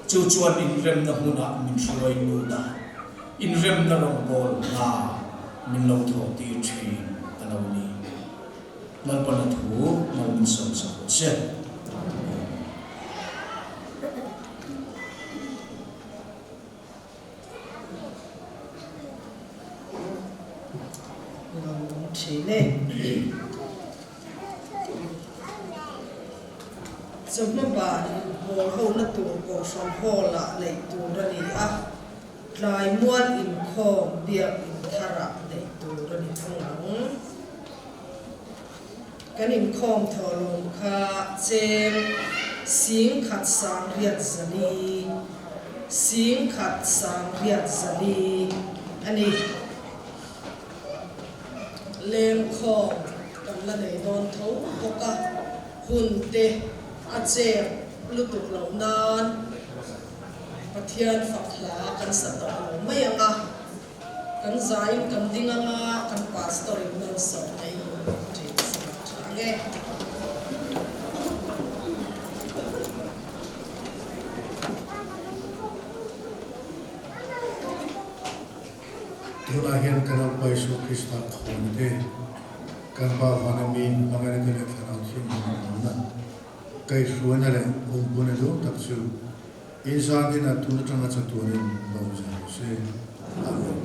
chu chuan in rem na huna min throi nu da in rem na rong bol na min lo tho ti thi alo ni mal pa na thu mal min som sa che chỉ lên chúng nó bà hồ hậu nó tụ cổ sòng hồ là lấy tụ ra đi à lại muôn in khom bia in thara lấy tụ ra đi thằng lăng cái in khom thò lồng kha chém xiên khát sang riết zali xiên khát sang riết zali anh ấy lên kho cầm là để đón thấu có cả hùn tê a chè lụt tục lâu nan và thiên phật là cần sát đầu mấy anh à cần giải cần đinh anh à cần pastor nên sống này chỉ sáng nghe Tuna hian kanal paisu Krista khonde kan ba vanami mangane tele kanal thim na kai suana le umpune do taksu insan dina tuna tanga chatuani lo ja se amen